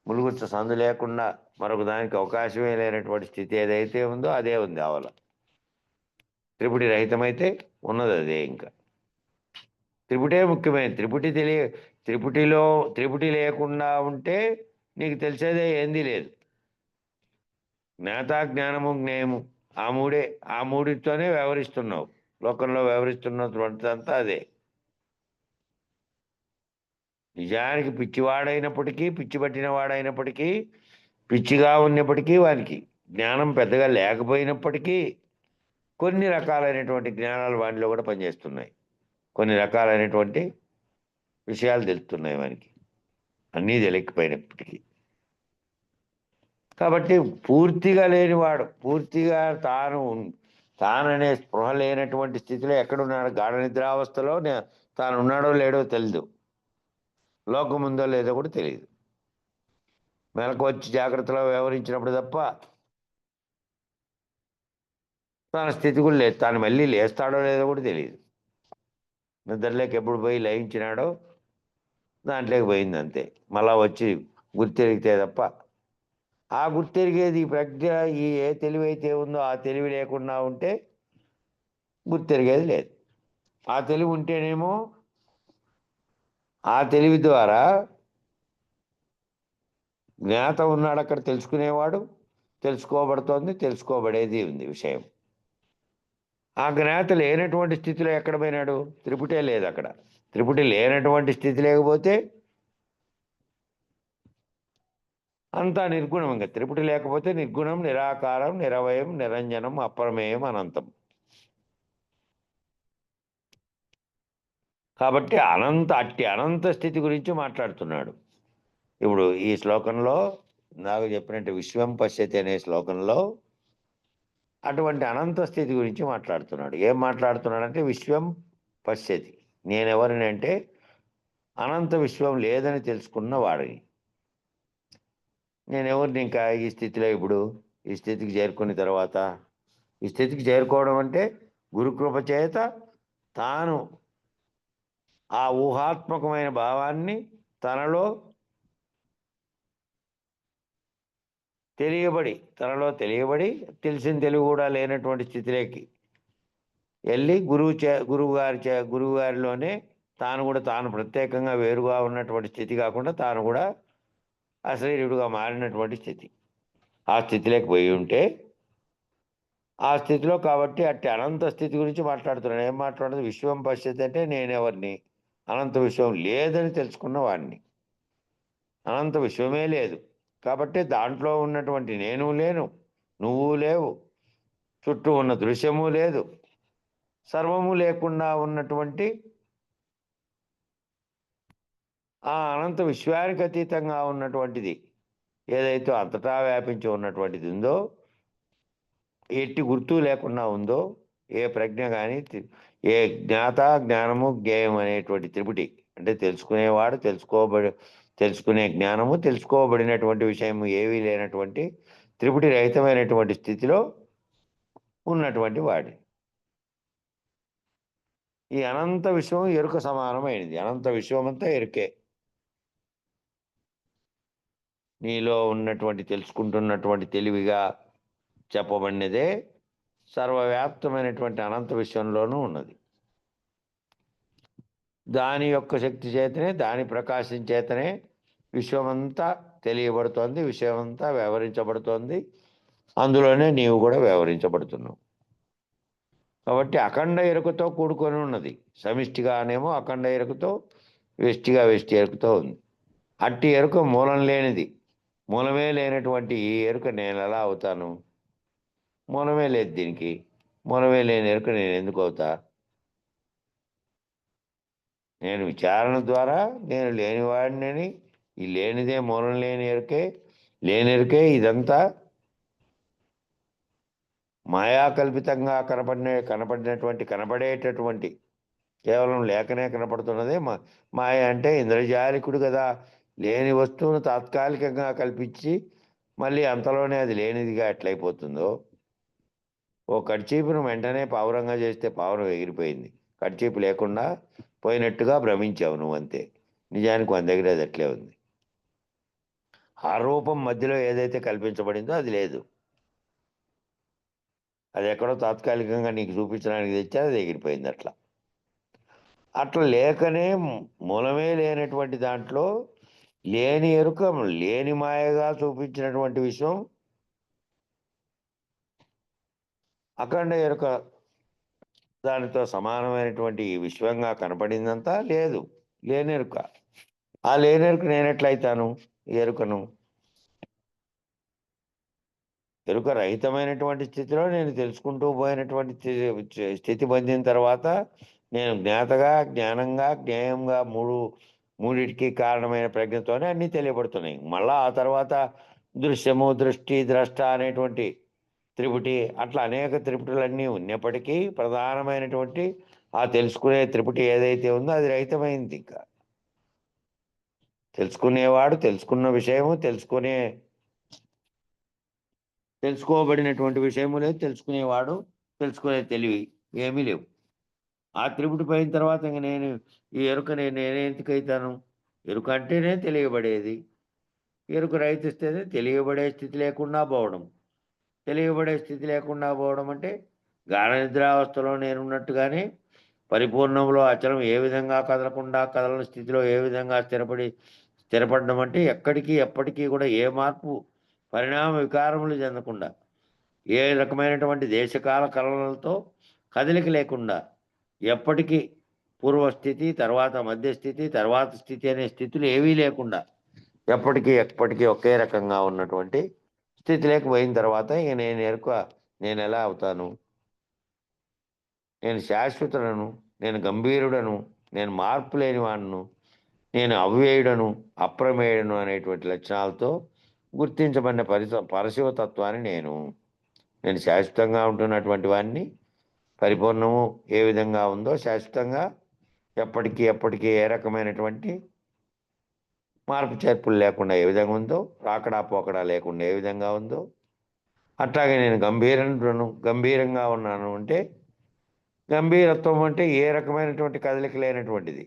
ములుగుచ్చ సందు లేకుండా మరొక దానికి అవకాశమే లేనటువంటి స్థితి ఏదైతే ఉందో అదే ఉంది ఆవల. త్రిపుటి రహితమైతే ఉన్నది అదే. ఇంకా త్రిపుటే ముఖ్యమైన. త్రిపుటి లేకుండా ఉంటే నీకు తెలిసేదే ఏంది లేదు. జ్ఞాత, జ్ఞానము, జ్ఞేయము ఆ మూడితోనే వ్యవహరిస్తున్నావు. లోకంలో వ్యవహరిస్తున్నటువంటిదంతా అదే. నిజానికి పిచ్చివాడైనప్పటికీ, పిచ్చి పట్టిన వాడైనప్పటికీ, పిచ్చిగా ఉన్నప్పటికీ, వానికి జ్ఞానం పెద్దగా లేకపోయినప్పటికీ కొన్ని రకాలైనటువంటి జ్ఞానాలు వాటిలో కూడా పనిచేస్తున్నాయి. కొన్ని రకాలైనటువంటి విషయాలు తెలుస్తున్నాయి వానికి, అన్నీ తెలియకపోయినప్పటికీ. కాబట్టి పూర్తిగా లేనివాడు, పూర్తిగా తాననే స్పృహ లేనటువంటి స్థితిలో ఎక్కడున్నాడు? గాఢ నిద్రావస్థలో తాను ఉన్నాడో లేడో తెలియదు. లోకం ఉందో లేదో కూడా తెలియదు. మెలకు వచ్చి జాగ్రత్తలో వ్యవహరించినప్పుడు తప్ప తన స్థితి కూడా లేదు. తాను మళ్ళీ లేస్తాడో లేదో కూడా తెలియదు. నిద్రలోకి ఎప్పుడు పోయి లయించినాడో దాంట్లోకి పోయింది అంతే. మళ్ళా వచ్చి గుర్తెరిగితే తప్ప, ఆ గుర్తెరిగేది ఈ ప్రజ్ఞ, ఏ తెలివి అయితే ఉందో ఆ తెలివి లేకుండా ఉంటే గుర్తెరిగేది లేదు. ఆ తెలివి ఉంటేనేమో ఆ తెలివి ద్వారా జ్ఞాత ఉన్నాడు, అక్కడ తెలుసుకునేవాడు, తెలుసుకోబడుతోంది, తెలుసుకోబడేది ఉంది విషయం. ఆ జ్ఞాత లేనటువంటి స్థితిలో ఎక్కడ పోయినాడు? త్రిపుటే లేదు అక్కడ. త్రిపుటి లేనటువంటి స్థితి లేకపోతే అంతా నిర్గుణం. ఇంకా త్రిపుటి లేకపోతే నిర్గుణం, నిరాకారం, నిరవయం, నిరంజనం, అప్రమేయం, అనంతం. కాబట్టి అట్టి అనంత స్థితి గురించి మాట్లాడుతున్నాడు ఇప్పుడు ఈ శ్లోకంలో. నాకు చెప్పినట్టు విశ్వం పశ్యతి అనే శ్లోకంలో అటువంటి అనంత స్థితి గురించి మాట్లాడుతున్నాడు. ఏం మాట్లాడుతున్నాడంటే, విశ్వం పశ్యతి, నేనెవరిని అంటే అనంత విశ్వం లేదని తెలుసుకున్న వాడిని. నేనెవరిని ఇంకా ఈ స్థితిలో? ఇప్పుడు ఈ స్థితికి చేరుకున్న తర్వాత, ఈ స్థితికి చేరుకోవడం అంటే గురుకృప చేత తాను ఆ ఊహాత్మకమైన భావాన్ని తనలో తెలియబడి తెలిసిన తెలివి కూడా లేనటువంటి స్థితిలోకి వెళ్ళి గురువు గారిలోనే తాను ప్రత్యేకంగా వేరుగా ఉన్నటువంటి స్థితి కాకుండా తాను కూడా అశరీరుడుగా మారినటువంటి స్థితి, ఆ స్థితిలోకి పోయి ఉంటే, ఆ స్థితిలో కాబట్టి అట్టి అనంత స్థితి గురించి మాట్లాడుతున్నాను. ఏం మాట్లాడుతుంది? విశ్వం పశ్యతి అంటే నేనెవరిని? అనంత విశ్వం లేదని తెలుసుకున్న వాడిని. అనంత విశ్వమే లేదు కాబట్టి దాంట్లో ఉన్నటువంటి నేను లేను, నువ్వు లేవు, చుట్టూ ఉన్న దృశ్యము లేదు, సర్వము లేకుండా ఉన్నటువంటి ఆ అనంత విశ్వానికి అతీతంగా ఉన్నటువంటిది ఏదైతే అంతటా వ్యాపించి ఉన్నటువంటిది ఉందో, ఎట్టి గుర్తు లేకుండా ఉందో, ఏ ప్రజ్ఞ కానీ, ఏ జ్ఞానము జ్ఞేయం అనేటువంటి త్రిపుటి అంటే తెలుసుకునేవాడు, తెలుసుకునే జ్ఞానము, తెలుసుకోబడినటువంటి విషయము ఏవీ లేనటువంటి త్రిపుటి రహితమైనటువంటి స్థితిలో ఉన్నటువంటి వాడి. ఈ అనంత విశ్వం ఎరుక సమానమైనది. అనంత విశ్వమంతా ఎరుకే. నీలో ఉన్నటువంటి తెలుసుకుంటున్నటువంటి తెలివిగా చెప్పబడినదే సర్వవ్యాప్తమైనటువంటి అనంత విశ్వంలోనూ ఉన్నది. దాని యొక్క శక్తి చేతనే, దాని ప్రకాశం చేతనే విశ్వమంతా తెలియబడుతోంది, విశ్వమంతా వ్యవహరించబడుతోంది. అందులోనే నీవు కూడా వ్యవహరించబడుతున్నావు. కాబట్టి అఖండ ఎరుకతో కూడుకొని ఉన్నది. సమిష్టిగానేమో అఖండ ఎరుకతో, వెష్టి ఎరుకతో ఉంది. అట్టి ఎరుక మూలం లేనిది. మూలమే లేనటువంటి ఈ ఎరుక నేను ఎలా అవుతాను? మూలమే లేదు దీనికి. మూలమే లేని ఎరుక నేను ఎందుకు అవుతా? నేను విచారణ ద్వారా నేను లేనివాడినని, ఈ లేనిదే మూలం లేని ఎరుకే ఇదంతా మాయాకల్పితంగా కనపడేటటువంటి కేవలం లేకనే కనపడుతున్నదే మాయ. అంటే ఇంద్రజాలికుడు కదా, లేని వస్తువును తాత్కాలికంగా కల్పించి మళ్ళీ అంతలోనే అది లేనిదిగా ఎట్లయిపోతుందో. ఓ కర్చీపును వెంటనే పావురంగా చేస్తే పావురం ఎగిరిపోయింది. కర్చీపు లేకుండా పోయినట్టుగా భ్రమించావు నువ్వు అంతే. నిజానికి మన దగ్గర అది అట్లే ఉంది. ఆ రూపం మధ్యలో ఏదైతే కల్పించబడిందో అది లేదు. అది ఎక్కడో తాత్కాలికంగా నీకు చూపించడానికి తెచ్చారు, అది ఎగిరిపోయింది. అట్లా లేకనే మూలమే లేనటువంటి దాంట్లో లేని ఎరుక, లేని మాయగా చూపించినటువంటి విషయం అఖండ ఎరుక దానితో సమానమైనటువంటి ఈ విశ్వంగా కనపడిందంతా లేదు, లేనెరుక. ఆ లేనెరుక నేనెట్లయితాను? ఎరుకను ఎరుక రహితమైనటువంటి స్థితిలో నేను తెలుసుకుంటూ పోయినటువంటి స్థితి పొందిన తర్వాత నేను జ్ఞాతగా, జ్ఞానంగా, జ్ఞేయంగా మూడిటికి కారణమైన ప్రజ్ఞతోనే అన్నీ తెలియబడుతున్నాయి. మళ్ళా ఆ తర్వాత దృశ్యము, దృష్టి, ద్రష్ట అనేటువంటి త్రిపుటి, అట్లా అనేక త్రిపుటులన్నీ ఉన్నప్పటికీ ప్రధానమైనటువంటి ఆ తెలుసుకునే త్రిపుటి ఏదైతే ఉందో అది రహితమైంది. ఇంకా తెలుసుకునేవాడు, తెలుసుకున్న విషయము, తెలుసుకోబడినటువంటి విషయము లేదు, తెలుసుకునేవాడు, తెలుసుకునే తెలివి ఏమీ లేవు. ఆ త్రిపుటి పోయిన తర్వాత ఇంక నేను ఈ ఎరుకనే నేనెందుకైతాను? ఎరుక అంటేనే తెలియబడేది. ఎరుక రహితిస్తేనే తెలియబడే స్థితి లేకుండా పోవడం. తెలియబడే స్థితి లేకుండా పోవడం అంటే గాఢ నిద్రావస్థలో నేనున్నట్టుగానే పరిపూర్ణంలో అచలం ఏ విధంగా కదలకుండా కదలని స్థితిలో ఏ విధంగా స్థిరపడడం అంటే ఎక్కడికి ఎప్పటికీ కూడా ఏ మార్పు పరిణామ వికారములు చెందకుండా, ఏ రకమైనటువంటి దేశకాల కలనలతో కదలిక లేకుండా ఎప్పటికీ పూర్వస్థితి, తర్వాత మధ్యస్థితి, తర్వాత స్థితి అనే స్థితులు ఏవీ లేకుండా ఎప్పటికీ ఒకే రకంగా ఉన్నటువంటి స్థితిలోకి పోయిన తర్వాత ఇక నేను ఎలా అవుతాను? నేను శాశ్వతుడను, నేను గంభీరుడను, నేను మార్పు లేని వాడును, నేను అవ్యయుడను, అప్రమేయుడను అనేటువంటి లక్షణాలతో గుర్తించబడిన పరశివతత్వాన్ని నేను శాశ్వతంగా ఉంటున్నటువంటి వాడిని. పరిపూర్ణము ఏ విధంగా ఉందో శాశ్వతంగా ఎప్పటికీ ఏ రకమైనటువంటి మార్పు చేర్పులు లేకుండా ఏ విధంగా ఉందో, రాకడా పోకడా లేకుండా ఏ విధంగా ఉందో అట్లాగే నేను గంభీరంగా ఉన్నాను. అంటే గంభీరత్వం అంటే ఏ రకమైనటువంటి కదలిక లేనటువంటిది.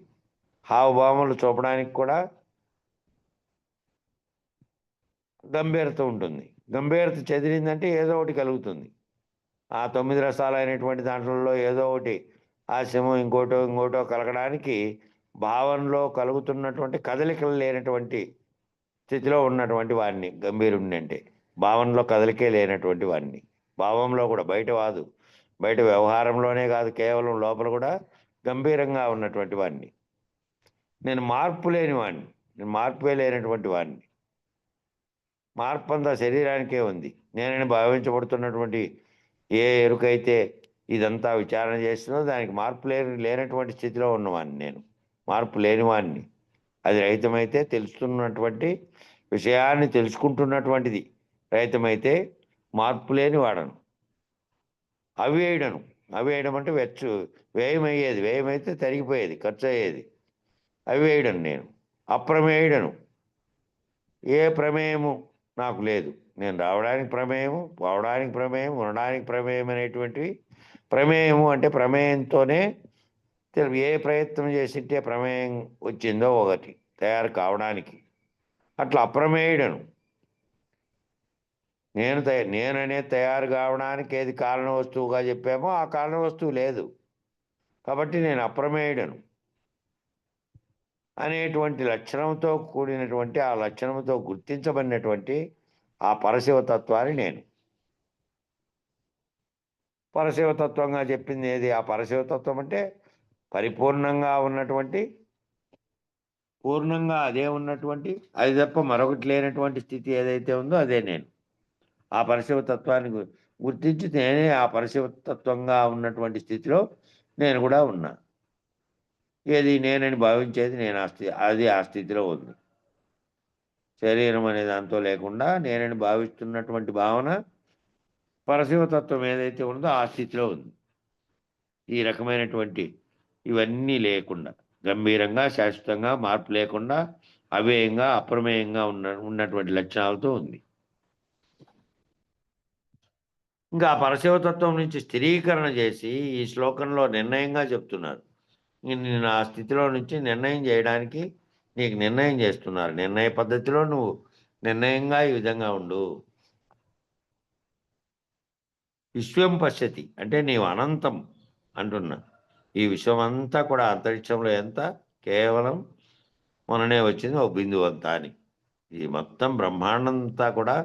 హావభావములు చూపడానికి కూడా గంభీరత ఉంటుంది. గంభీరత చెదిరిందంటే ఏదో ఒకటి కలుగుతుంది. ఆ 9 రసాలైనటువంటి దాంట్లో ఏదో ఒకటి హాస్యమో ఇంకోటో కలగడానికి భావనలో కలుగుతున్నటువంటి కదలికలు లేనటువంటి స్థితిలో ఉన్నటువంటి వాడిని గంభీరుడిని అంటే. భావనలో కదలికే లేనటువంటి వాడిని. భావంలో కూడా బయట వ్యవహారంలోనే కాదు, కేవలం లోపల కూడా గంభీరంగా ఉన్నటువంటి వాడిని. నేను మార్పే లేనటువంటి వాడిని. మార్పు అంతా శరీరానికే ఉంది. నేనని భావించబడుతున్నటువంటి ఏ ఎరుకైతే ఇదంతా విచారణ చేస్తుందో దానికి మార్పు లేనటువంటి స్థితిలో ఉన్నవాడిని నేను. మార్పు లేనివాడిని. అది రహితమైతే తెలుస్తున్నటువంటి విషయాన్ని తెలుసుకుంటున్నటువంటిది రహితమైతే మార్పు లేని వాడను. అవ్యయడం అంటే వ్యయమైతే తరిగిపోయేది, ఖర్చు అయ్యేది. అవ్యయుడను నేను. అప్రమేయుడను. ఏ ప్రమేయము నాకు లేదు. నేను రావడానికి ప్రమేయము, పోవడానికి ప్రమేయం, ఉండడానికి ప్రమేయం అనేటువంటివి. ప్రమేయము అంటే ప్రమేయంతోనే ఏ ప్రయత్నం చేసింటే ప్రమేయం వచ్చిందో ఒకటి తయారు కావడానికి. అట్లా అప్రమేయుడను. నేననే తయారు కావడానికి ఏది కారణ వస్తువుగా చెప్పామో ఆ కారణ వస్తువు లేదు కాబట్టి నేను అప్రమేయుడను అనేటువంటి లక్షణంతో కూడినటువంటి ఆ లక్షణంతో గుర్తించబడినటువంటి ఆ పరశివతత్వాన్ని నేను. పరశివతత్వంగా చెప్పింది ఏది? ఆ పరశివతత్వం అంటే పరిపూర్ణంగా ఉన్నటువంటి, పూర్ణంగా అదే ఉన్నటువంటి, అది తప్ప మరొకటి లేనటువంటి స్థితి ఏదైతే ఉందో అదే నేను. ఆ పరశివతత్వాన్ని గుర్తించి నేనే ఆ పరశివతత్వంగా ఉన్నటువంటి స్థితిలో నేను కూడా ఉన్నా. ఏది నేనని భావించేది నేను ఆ స్థితిలో ఉంది. శరీరం అనే దాంతో లేకుండా నేనని భావిస్తున్నటువంటి భావన పరశివతత్వం ఏదైతే ఉందో ఆ స్థితిలో ఉంది. ఈ రకమైనటువంటి ఇవన్నీ లేకుండా గంభీరంగా, శాశ్వతంగా, మార్పు లేకుండా, అవ్యయంగా, అప్రమేయంగా ఉన్నటువంటి లక్షణాలతో ఉంది. ఇంకా ఆ పరశివతత్వం నుంచి స్థిరీకరణ చేసి ఈ శ్లోకంలో నిర్ణయంగా చెప్తున్నారు. నేను ఆ స్థితిలో నుంచి నిర్ణయం చేయడానికి నీకు నిర్ణయం చేస్తున్నారు. నిర్ణయ పద్ధతిలో నువ్వు నిర్ణయంగా ఈ విధంగా ఉండు. విశ్వం పశ్యతి అంటే నీవు అనంతం అంటున్నా. ఈ విశ్వం అంతా కూడా అంతరిక్షంలో ఎంత కేవలం మొన్ననే వచ్చింది ఒక బిందువు అంతా అని. ఇది మొత్తం బ్రహ్మాండం అంతా కూడా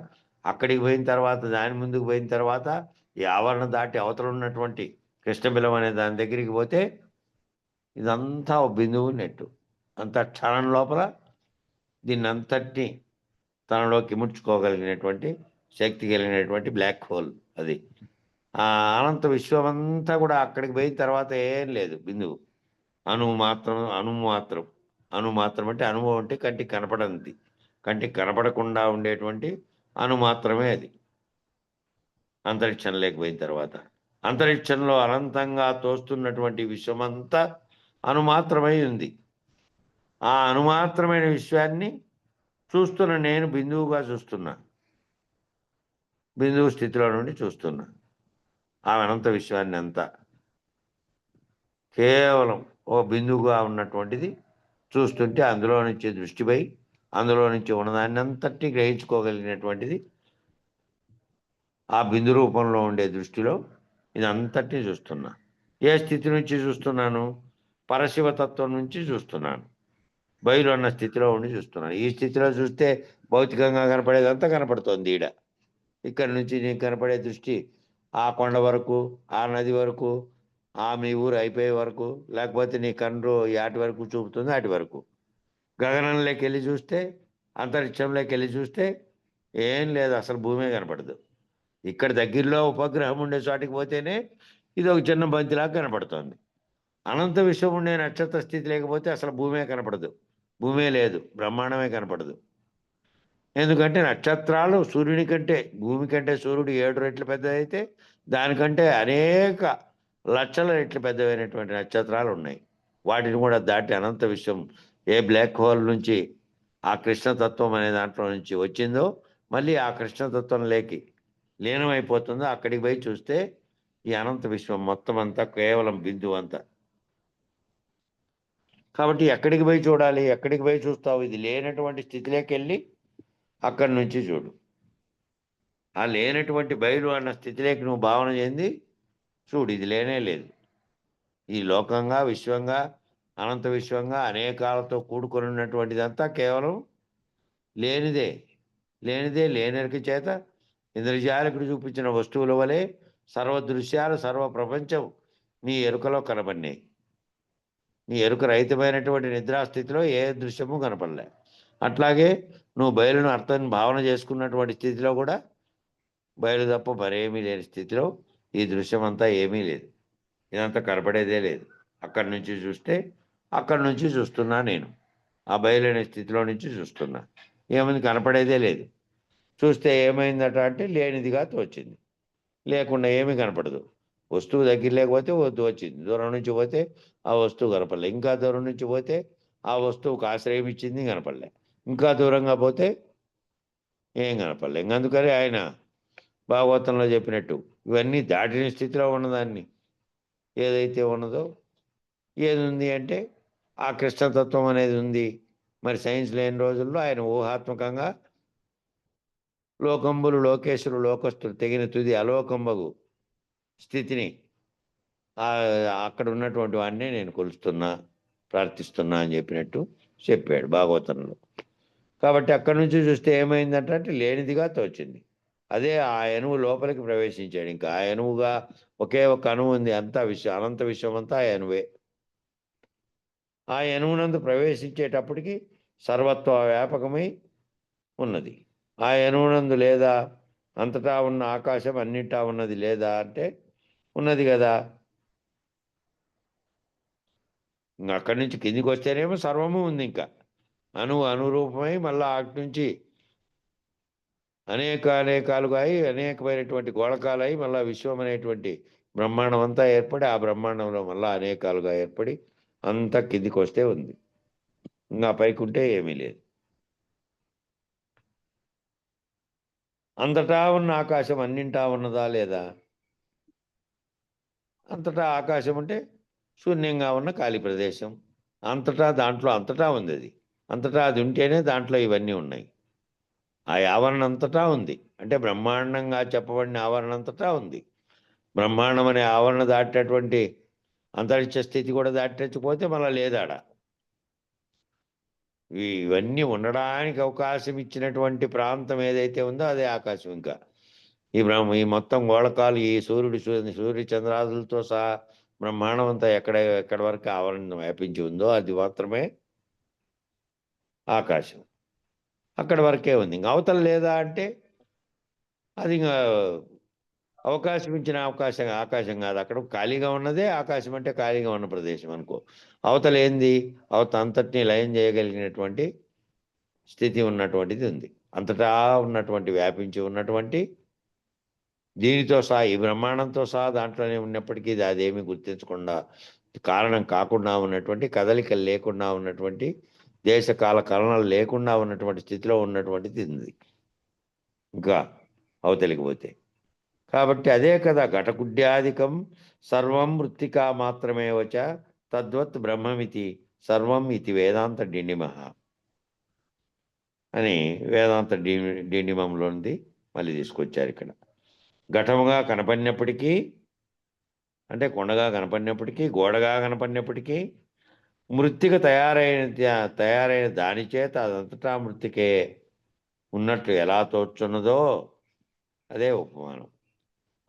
అక్కడికి పోయిన తర్వాత, దాని ముందుకు పోయిన తర్వాత ఈ ఆవరణ దాటి అవతల ఉన్నటువంటి కృష్ణబిలం అనే దాని దగ్గరికి పోతే ఇదంతా ఒక బిందువు నెట్టు. అంత క్షణం లోపల దీన్ని అంతటిని తనలోకి ముడుచుకోగలిగినటువంటి శక్తి కలిగినటువంటి బ్లాక్ హోల్ అది. ఆ అనంత విశ్వం అంతా కూడా అక్కడికి పోయిన తర్వాత ఏం లేదు, బిందువు అణువు మాత్రం. అణువు మాత్రం అంటే అనుభవం అంటే కంటికి కనపడంది, కంటికి కనపడకుండా ఉండేటువంటి అణు మాత్రమే అది. అంతరిక్షం లేకపోయిన తర్వాత అంతరిక్షంలో అనంతంగా తోస్తున్నటువంటి విశ్వమంతా అణుమాత్రమై ఉంది. ఆ అణుమాత్రమైన విశ్వాన్ని చూస్తున్న నేను బిందువుగా చూస్తున్నా, బిందువు స్థితిలో నుండి చూస్తున్నా ఆ అనంత విశ్వాన్ని అంతా. కేవలం ఓ బిందువుగా ఉన్నటువంటిది చూస్తుంటే అందులో నుంచి దృష్టిపై అందులో నుంచి ఉన్నదాన్ని అంతటి గ్రహించుకోగలిగినటువంటిది ఆ బిందు రూపంలో ఉండే దృష్టిలో ఇదంతటినీ చూస్తున్నా. ఏ స్థితి నుంచి చూస్తున్నాను? పరశివతత్వం నుంచి చూస్తున్నాను. బయలు అన్న స్థితిలో ఉండి చూస్తున్నాను. ఈ స్థితిలో చూస్తే భౌతికంగా కనపడేదంతా కనపడుతోంది ఈడ. ఇక్కడి నుంచి నీకు కనపడే దృష్టి ఆ కొండ వరకు, ఆ నది వరకు, ఆ మీ ఊరు అయిపోయే వరకు, లేకపోతే నీ కన్ను యాటి వరకు చూపుతుంది అటు వరకు. గగనంలోకి వెళ్ళి చూస్తే, అంతరిక్షంలోకి వెళ్ళి చూస్తే ఏం లేదు, అసలు భూమే కనపడదు. ఇక్కడ దగ్గరలో ఉపగ్రహం ఉండే చోటికి పోతేనే ఇది ఒక చిన్న బంతిలాగా కనపడుతోంది. అనంత విశ్వం ఉండే నక్షత్ర స్థితి లేకపోతే అసలు భూమే కనపడదు, భూమే లేదు, బ్రహ్మాండమే కనపడదు. ఎందుకంటే నక్షత్రాలు సూర్యుని కంటే, భూమి కంటే సూర్యుడు 7 రెట్లు పెద్దదైతే దానికంటే అనేక లక్షల రెట్లు పెద్దవైనటువంటి నక్షత్రాలు ఉన్నాయి. వాటిని కూడా దాటి అనంత విశ్వం ఏ బ్లాక్ హోల్ నుంచి ఆ కృష్ణతత్వం అనే దాంట్లో నుంచి వచ్చిందో మళ్ళీ ఆ కృష్ణతత్వం లేకి లీనమైపోతుందో అక్కడికి పోయి చూస్తే ఈ అనంత విశ్వం మొత్తం అంతా కేవలం బిందువు అంతా. కాబట్టి ఎక్కడికి పోయి చూడాలి? ఎక్కడికి పోయి చూస్తావు? ఇది లేనటువంటి స్థితిలోకి వెళ్ళి అక్కడి నుంచి చూడు. ఆ లేనటువంటి బయలు అన్న స్థితిలోకి నువ్వు భావన చెంది చూడు, ఇది లేనే లేదు. ఈ లోకంగా, విశ్వంగా, అనంత విశ్వంగా అనేకాలతో కూడుకొని ఉన్నటువంటిదంతా కేవలం లేనిదే. లేనెరక చేత ఇంద్రజాలికుడు చూపించిన వస్తువుల వలె సర్వదృశ్యాలు, సర్వ ప్రపంచం నీ ఎరుకలో కనబడినాయి. నీ ఎరుక రహితమైనటువంటి నిద్రాస్థితిలో ఏ దృశ్యము కనపడలే. అట్లాగే నువ్వు బయలును అర్థం భావన చేసుకున్నటువంటి స్థితిలో కూడా బయలు తప్ప మరేమీ లేని స్థితిలో ఈ దృశ్యం అంతా ఏమీ లేదు, ఇదంతా కనపడేదే లేదు. అక్కడి నుంచి చూస్తే అక్కడి నుంచి చూస్తున్నా నేను, ఆ బయలైన స్థితిలో నుంచి చూస్తున్నా. ఏముంది? కనపడేదే లేదు. చూస్తే ఏమైందట అంటే లేనిదిగా తోచింది, లేకుండా ఏమీ కనపడదు. వస్తువు దగ్గర లేకపోతే వద్దు వచ్చింది, దూరం నుంచి పోతే ఆ వస్తువు కనపడలే, ఇంకా దూరం నుంచి పోతే ఆ వస్తువుకు ఆశ్రయం ఇచ్చింది కనపడలే, ఇంకా దూరంగా పోతే ఏం కనపడలే. ఇంకందుకని ఆయన భాగవతంలో చెప్పినట్టు ఇవన్నీ దాటిన స్థితిలో ఉన్నదాన్ని ఏదైతే ఉన్నదో, ఏది ఉంది అంటే ఆ కృష్ణతత్వం అనేది ఉంది. మరి సైన్స్ లేని రోజుల్లో ఆయన ఊహాత్మకంగా లోకంబులు, లోకేశ్వరు, లోకస్తులు తెగిన తుది అలోకంబగు స్థితిని అక్కడ ఉన్నటువంటి వాడినే నేను కొలుస్తున్నా, ప్రార్థిస్తున్నా అని చెప్పినట్టు చెప్పాడు భాగవతంలో. కాబట్టి అక్కడి నుంచి చూస్తే ఏమైందంటే లేనిదిగా తోచింది. అదే ఆ అణువు లోపలికి ప్రవేశించాడు. ఇంకా ఆ అణువుగా ఒకే ఒక అణువు ఉంది, అంతా విశ్వం, అనంత విశ్వం అంతా ఆ అణువే. ఆ అణువునందు ప్రవేశించేటప్పటికి సర్వత్వ వ్యాపకమై ఉన్నది. ఆ అణువునందు లేదా అంతటా ఉన్న ఆకాశం అన్నిటా ఉన్నది లేదా అంటే ఉన్నది కదా. ఇంకా అక్కడి నుంచి కిందికి వస్తేనేమో సర్వము ఉంది. ఇంకా అనురూపమై మళ్ళీ అటు నుంచి అనేకాలుగా అయి అనేకమైనటువంటి గోళకాలు అయి మళ్ళీ విశ్వం అనేటువంటి బ్రహ్మాండం అంతా ఏర్పడి ఆ బ్రహ్మాండంలో మళ్ళీ అనేకాలుగా ఏర్పడి అంతా కిందికి వస్తే ఉంది. ఇంకా పైకి ఉంటే ఏమీ లేదు. అంతటా ఉన్న ఆకాశం అన్నింటా ఉన్నదా లేదా? అంతటా ఆకాశం అంటే శూన్యంగా ఉన్న ఖాళీ ప్రదేశం. అంతటా దాంట్లో అంతటా ఉంది. అది అంతటా అది ఉంటేనే దాంట్లో ఇవన్నీ ఉన్నాయి. ఆ ఆవరణ అంతటా ఉంది అంటే బ్రహ్మాండంగా చెప్పబడిన ఆవరణ అంతటా ఉంది. బ్రహ్మాండం అనే ఆవరణ దాటేటువంటి అంతరిక్ష స్థితి కూడా దాటకపోతే మళ్ళీ లేదాడ. ఇవన్నీ ఉండడానికి అవకాశం ఇచ్చినటువంటి ప్రాంతం ఏదైతే ఉందో అదే ఆకాశం. ఇంకా ఈ మొత్తం గోళకాలు, ఈ సూర్య చంద్రాదులతో సహా బ్రహ్మాండం అంతా ఎక్కడి వరకు ఆవరణ వ్యాపించి ఉందో అది మాత్రమే ఆకాశం. అక్కడి వరకే ఉంది. ఇంక అవతల లేదా అంటే అది ఇంకా అవకాశం ఇచ్చిన ఆకాశం కాదు. అక్కడ ఖాళీగా ఉన్నదే ఆకాశం అంటే ఖాళీగా ఉన్న ప్రదేశం అనుకో. అవతల ఏంది? అంతటినీ లయం చేయగలిగినటువంటి స్థితి ఉన్నటువంటిది ఉంది. అంతటా ఉన్నటువంటి వ్యాపించి ఉన్నటువంటి దీనితో సహా, ఈ బ్రహ్మాండంతో సహా దాంట్లోనే ఉన్నప్పటికీ అదేమీ గుర్తించకుండా, కారణం కాకుండా ఉన్నటువంటి, కదలికలు లేకుండా ఉన్నటువంటి, దేశకాల కలనాలు లేకుండా ఉన్నటువంటి స్థితిలో ఉన్నటువంటిది ఉంది ఇంకా అవతలికి పోతే. కాబట్టి అదే కదా ఘటకుడ్యాధికం సర్వం మృత్తికా మాత్రమే వచ తద్వత్ బ్రహ్మమితి సర్వం ఇది వేదాంత డిండిమః అని వేదాంత డిండిమంలోనిది మళ్ళీ తీసుకొచ్చారు ఇక్కడ. ఘటముగా కనపడినప్పటికీ, అంటే కొండగా కనపడినప్పటికీ, గోడగా కనపడినప్పటికీ, మృత్తిక తయారైన దాని చేత అదంతటా మృత్తికే ఉన్నట్లు ఎలా తోచున్నదో అదే ఉపమానం.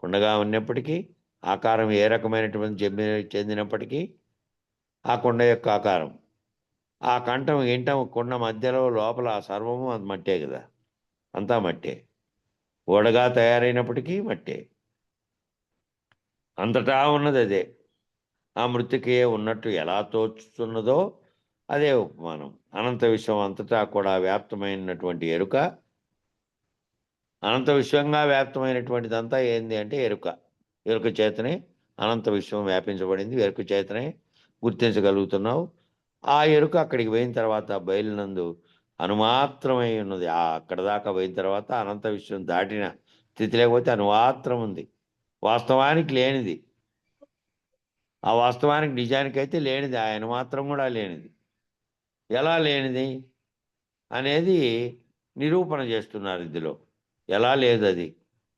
కొండగా ఉన్నప్పటికీ, ఆకారం ఏ రకమైనటువంటి చెందినప్పటికీ, ఆ కొండ యొక్క ఆకారం, ఆ గింటం కొండ మధ్యలో లోపల సర్వము అది మట్టే కదా, అంతా మట్టే. గోడగా తయారైనప్పటికీ మట్టే, అంతటా ఉన్నది అదే. ఆ మృతికే ఉన్నట్టు ఎలా తోచుతున్నదో అదే ఉపమానం. అనంత విశ్వం అంతటా కూడా వ్యాప్తమైనటువంటి ఎరుక, అనంత విశ్వంగా వ్యాప్తమైనటువంటిదంతా ఏంది అంటే ఎరుక. ఎరుక చేతనే అనంత విశ్వం వ్యాపించబడింది. ఎరుక చేతనే గుర్తించగలుగుతున్నావు. ఆ ఎరుక అక్కడికి పోయిన తర్వాత బయలునందు అనుమాత్రమై ఉన్నది. అక్కడ దాకా పోయిన తర్వాత అనంత విశ్వం దాటిన స్థితి లేకపోతే అనుమాత్రం ఉంది, వాస్తవానికి లేనిది. ఆ వాస్తవానికి నిజానికైతే లేనిది, ఆ అనుమాత్రం కూడా లేనిది. ఎలా లేనిది అనేది నిరూపణ చేస్తున్నారు ఇందులో. ఎలా లేదు అది,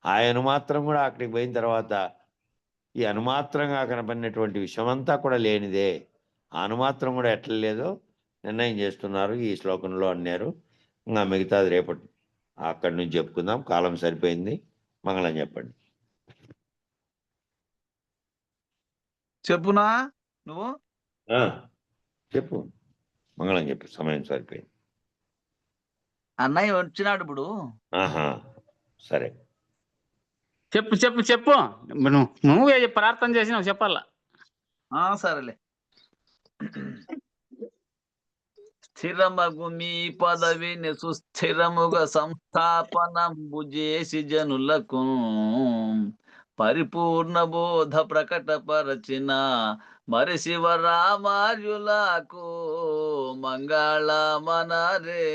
ఆ అనుమాత్రం కూడా అక్కడికి పోయిన తర్వాత ఈ అనుమాత్రంగా కనపడినటువంటి విషయమంతా కూడా లేనిదే. ఆ అనుమాత్రం కూడా ఎట్లా లేదో నిర్ణయం చేస్తున్నారు ఈ శ్లోకంలో అన్నారు. ఇంకా మిగతాది రేపటి అక్కడి నుంచి చెప్పుకుందాం, కాలం సరిపోయింది. మంగళం చెప్పండి. చెప్పునా నువ్వు? చెప్పు, మంగళం చెప్పు, సమయం సరిపోయింది. అన్నయ్య వచ్చినాడు ఇప్పుడు. సరే చెప్పు చెప్పు చెప్పు. నువ్వే ప్రార్థన చేసినావు, చెప్పాలా? సరేలే. స్థిరమగు మీ పదవిని సుస్థిరముగా సంస్థాపనంబు చేసి జనులకు పరిపూర్ణ బోధ ప్రకటపరచిన మరి శివరామార్యులకు మంగళమనరే.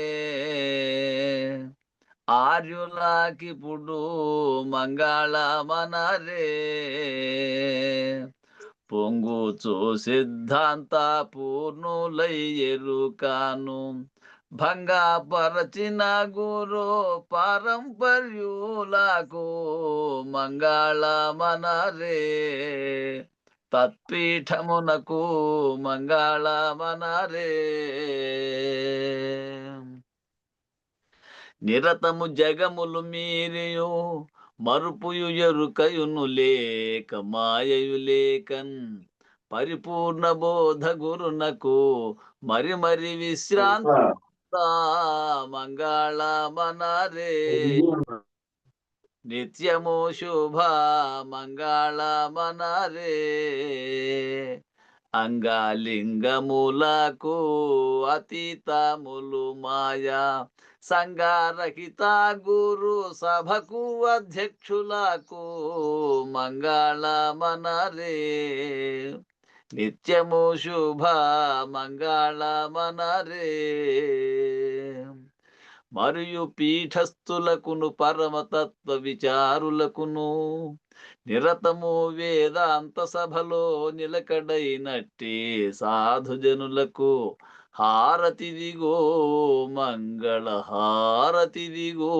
ఆర్యులకిప్పుడు మంగళమనరే. పొంగుచు సిద్ధాంత పూర్ణులై ఎరుకాను భంగపరచిన గురు పారంపర్యులకు మంగళమనరే. తత్పీఠమునకు మంగళమనరే. నిరతము జగములు మీరియు మరుపుయు ఎరుకయును లేక మాయయు లేకన్ పరిపూర్ణ బోధ గురునకు మరి మరి విశ్రాంత మంగళమనరే. నిత్యము శుభ మంగళమనరే. అంగలింగములకు అతీతములు మాయా సంగారహిత గురు సభకు అధ్యక్షులకు మంగళమనరే. నిత్యము శుభ మంగళమనరే. మరియు పీఠస్థులకును పరమతత్వ విచారులకును నిరతము వేదాంత సభలో నిలకడైనట్టి సాధుజనులకు హారతిదిగో మంగళ హారతిదిగో.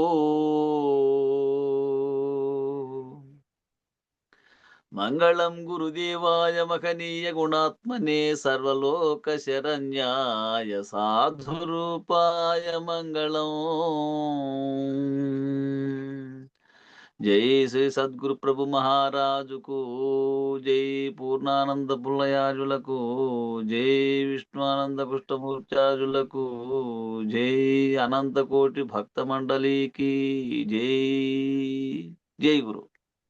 మంగళం గురుదేవాయ మహనీయ గుణాత్మనే సర్వలోక శరణ్యాయ సాధురూపాయ మంగళం. జై శ్రీ సద్గురు ప్రభు మహారాజుకు, జై పూర్ణానంద పుల్లయాజులకు, జై విష్ణువానంద కృష్ణమూర్త్యాజులకు, జై అనంత కోటి భక్త మండలికి జై. జై గురు.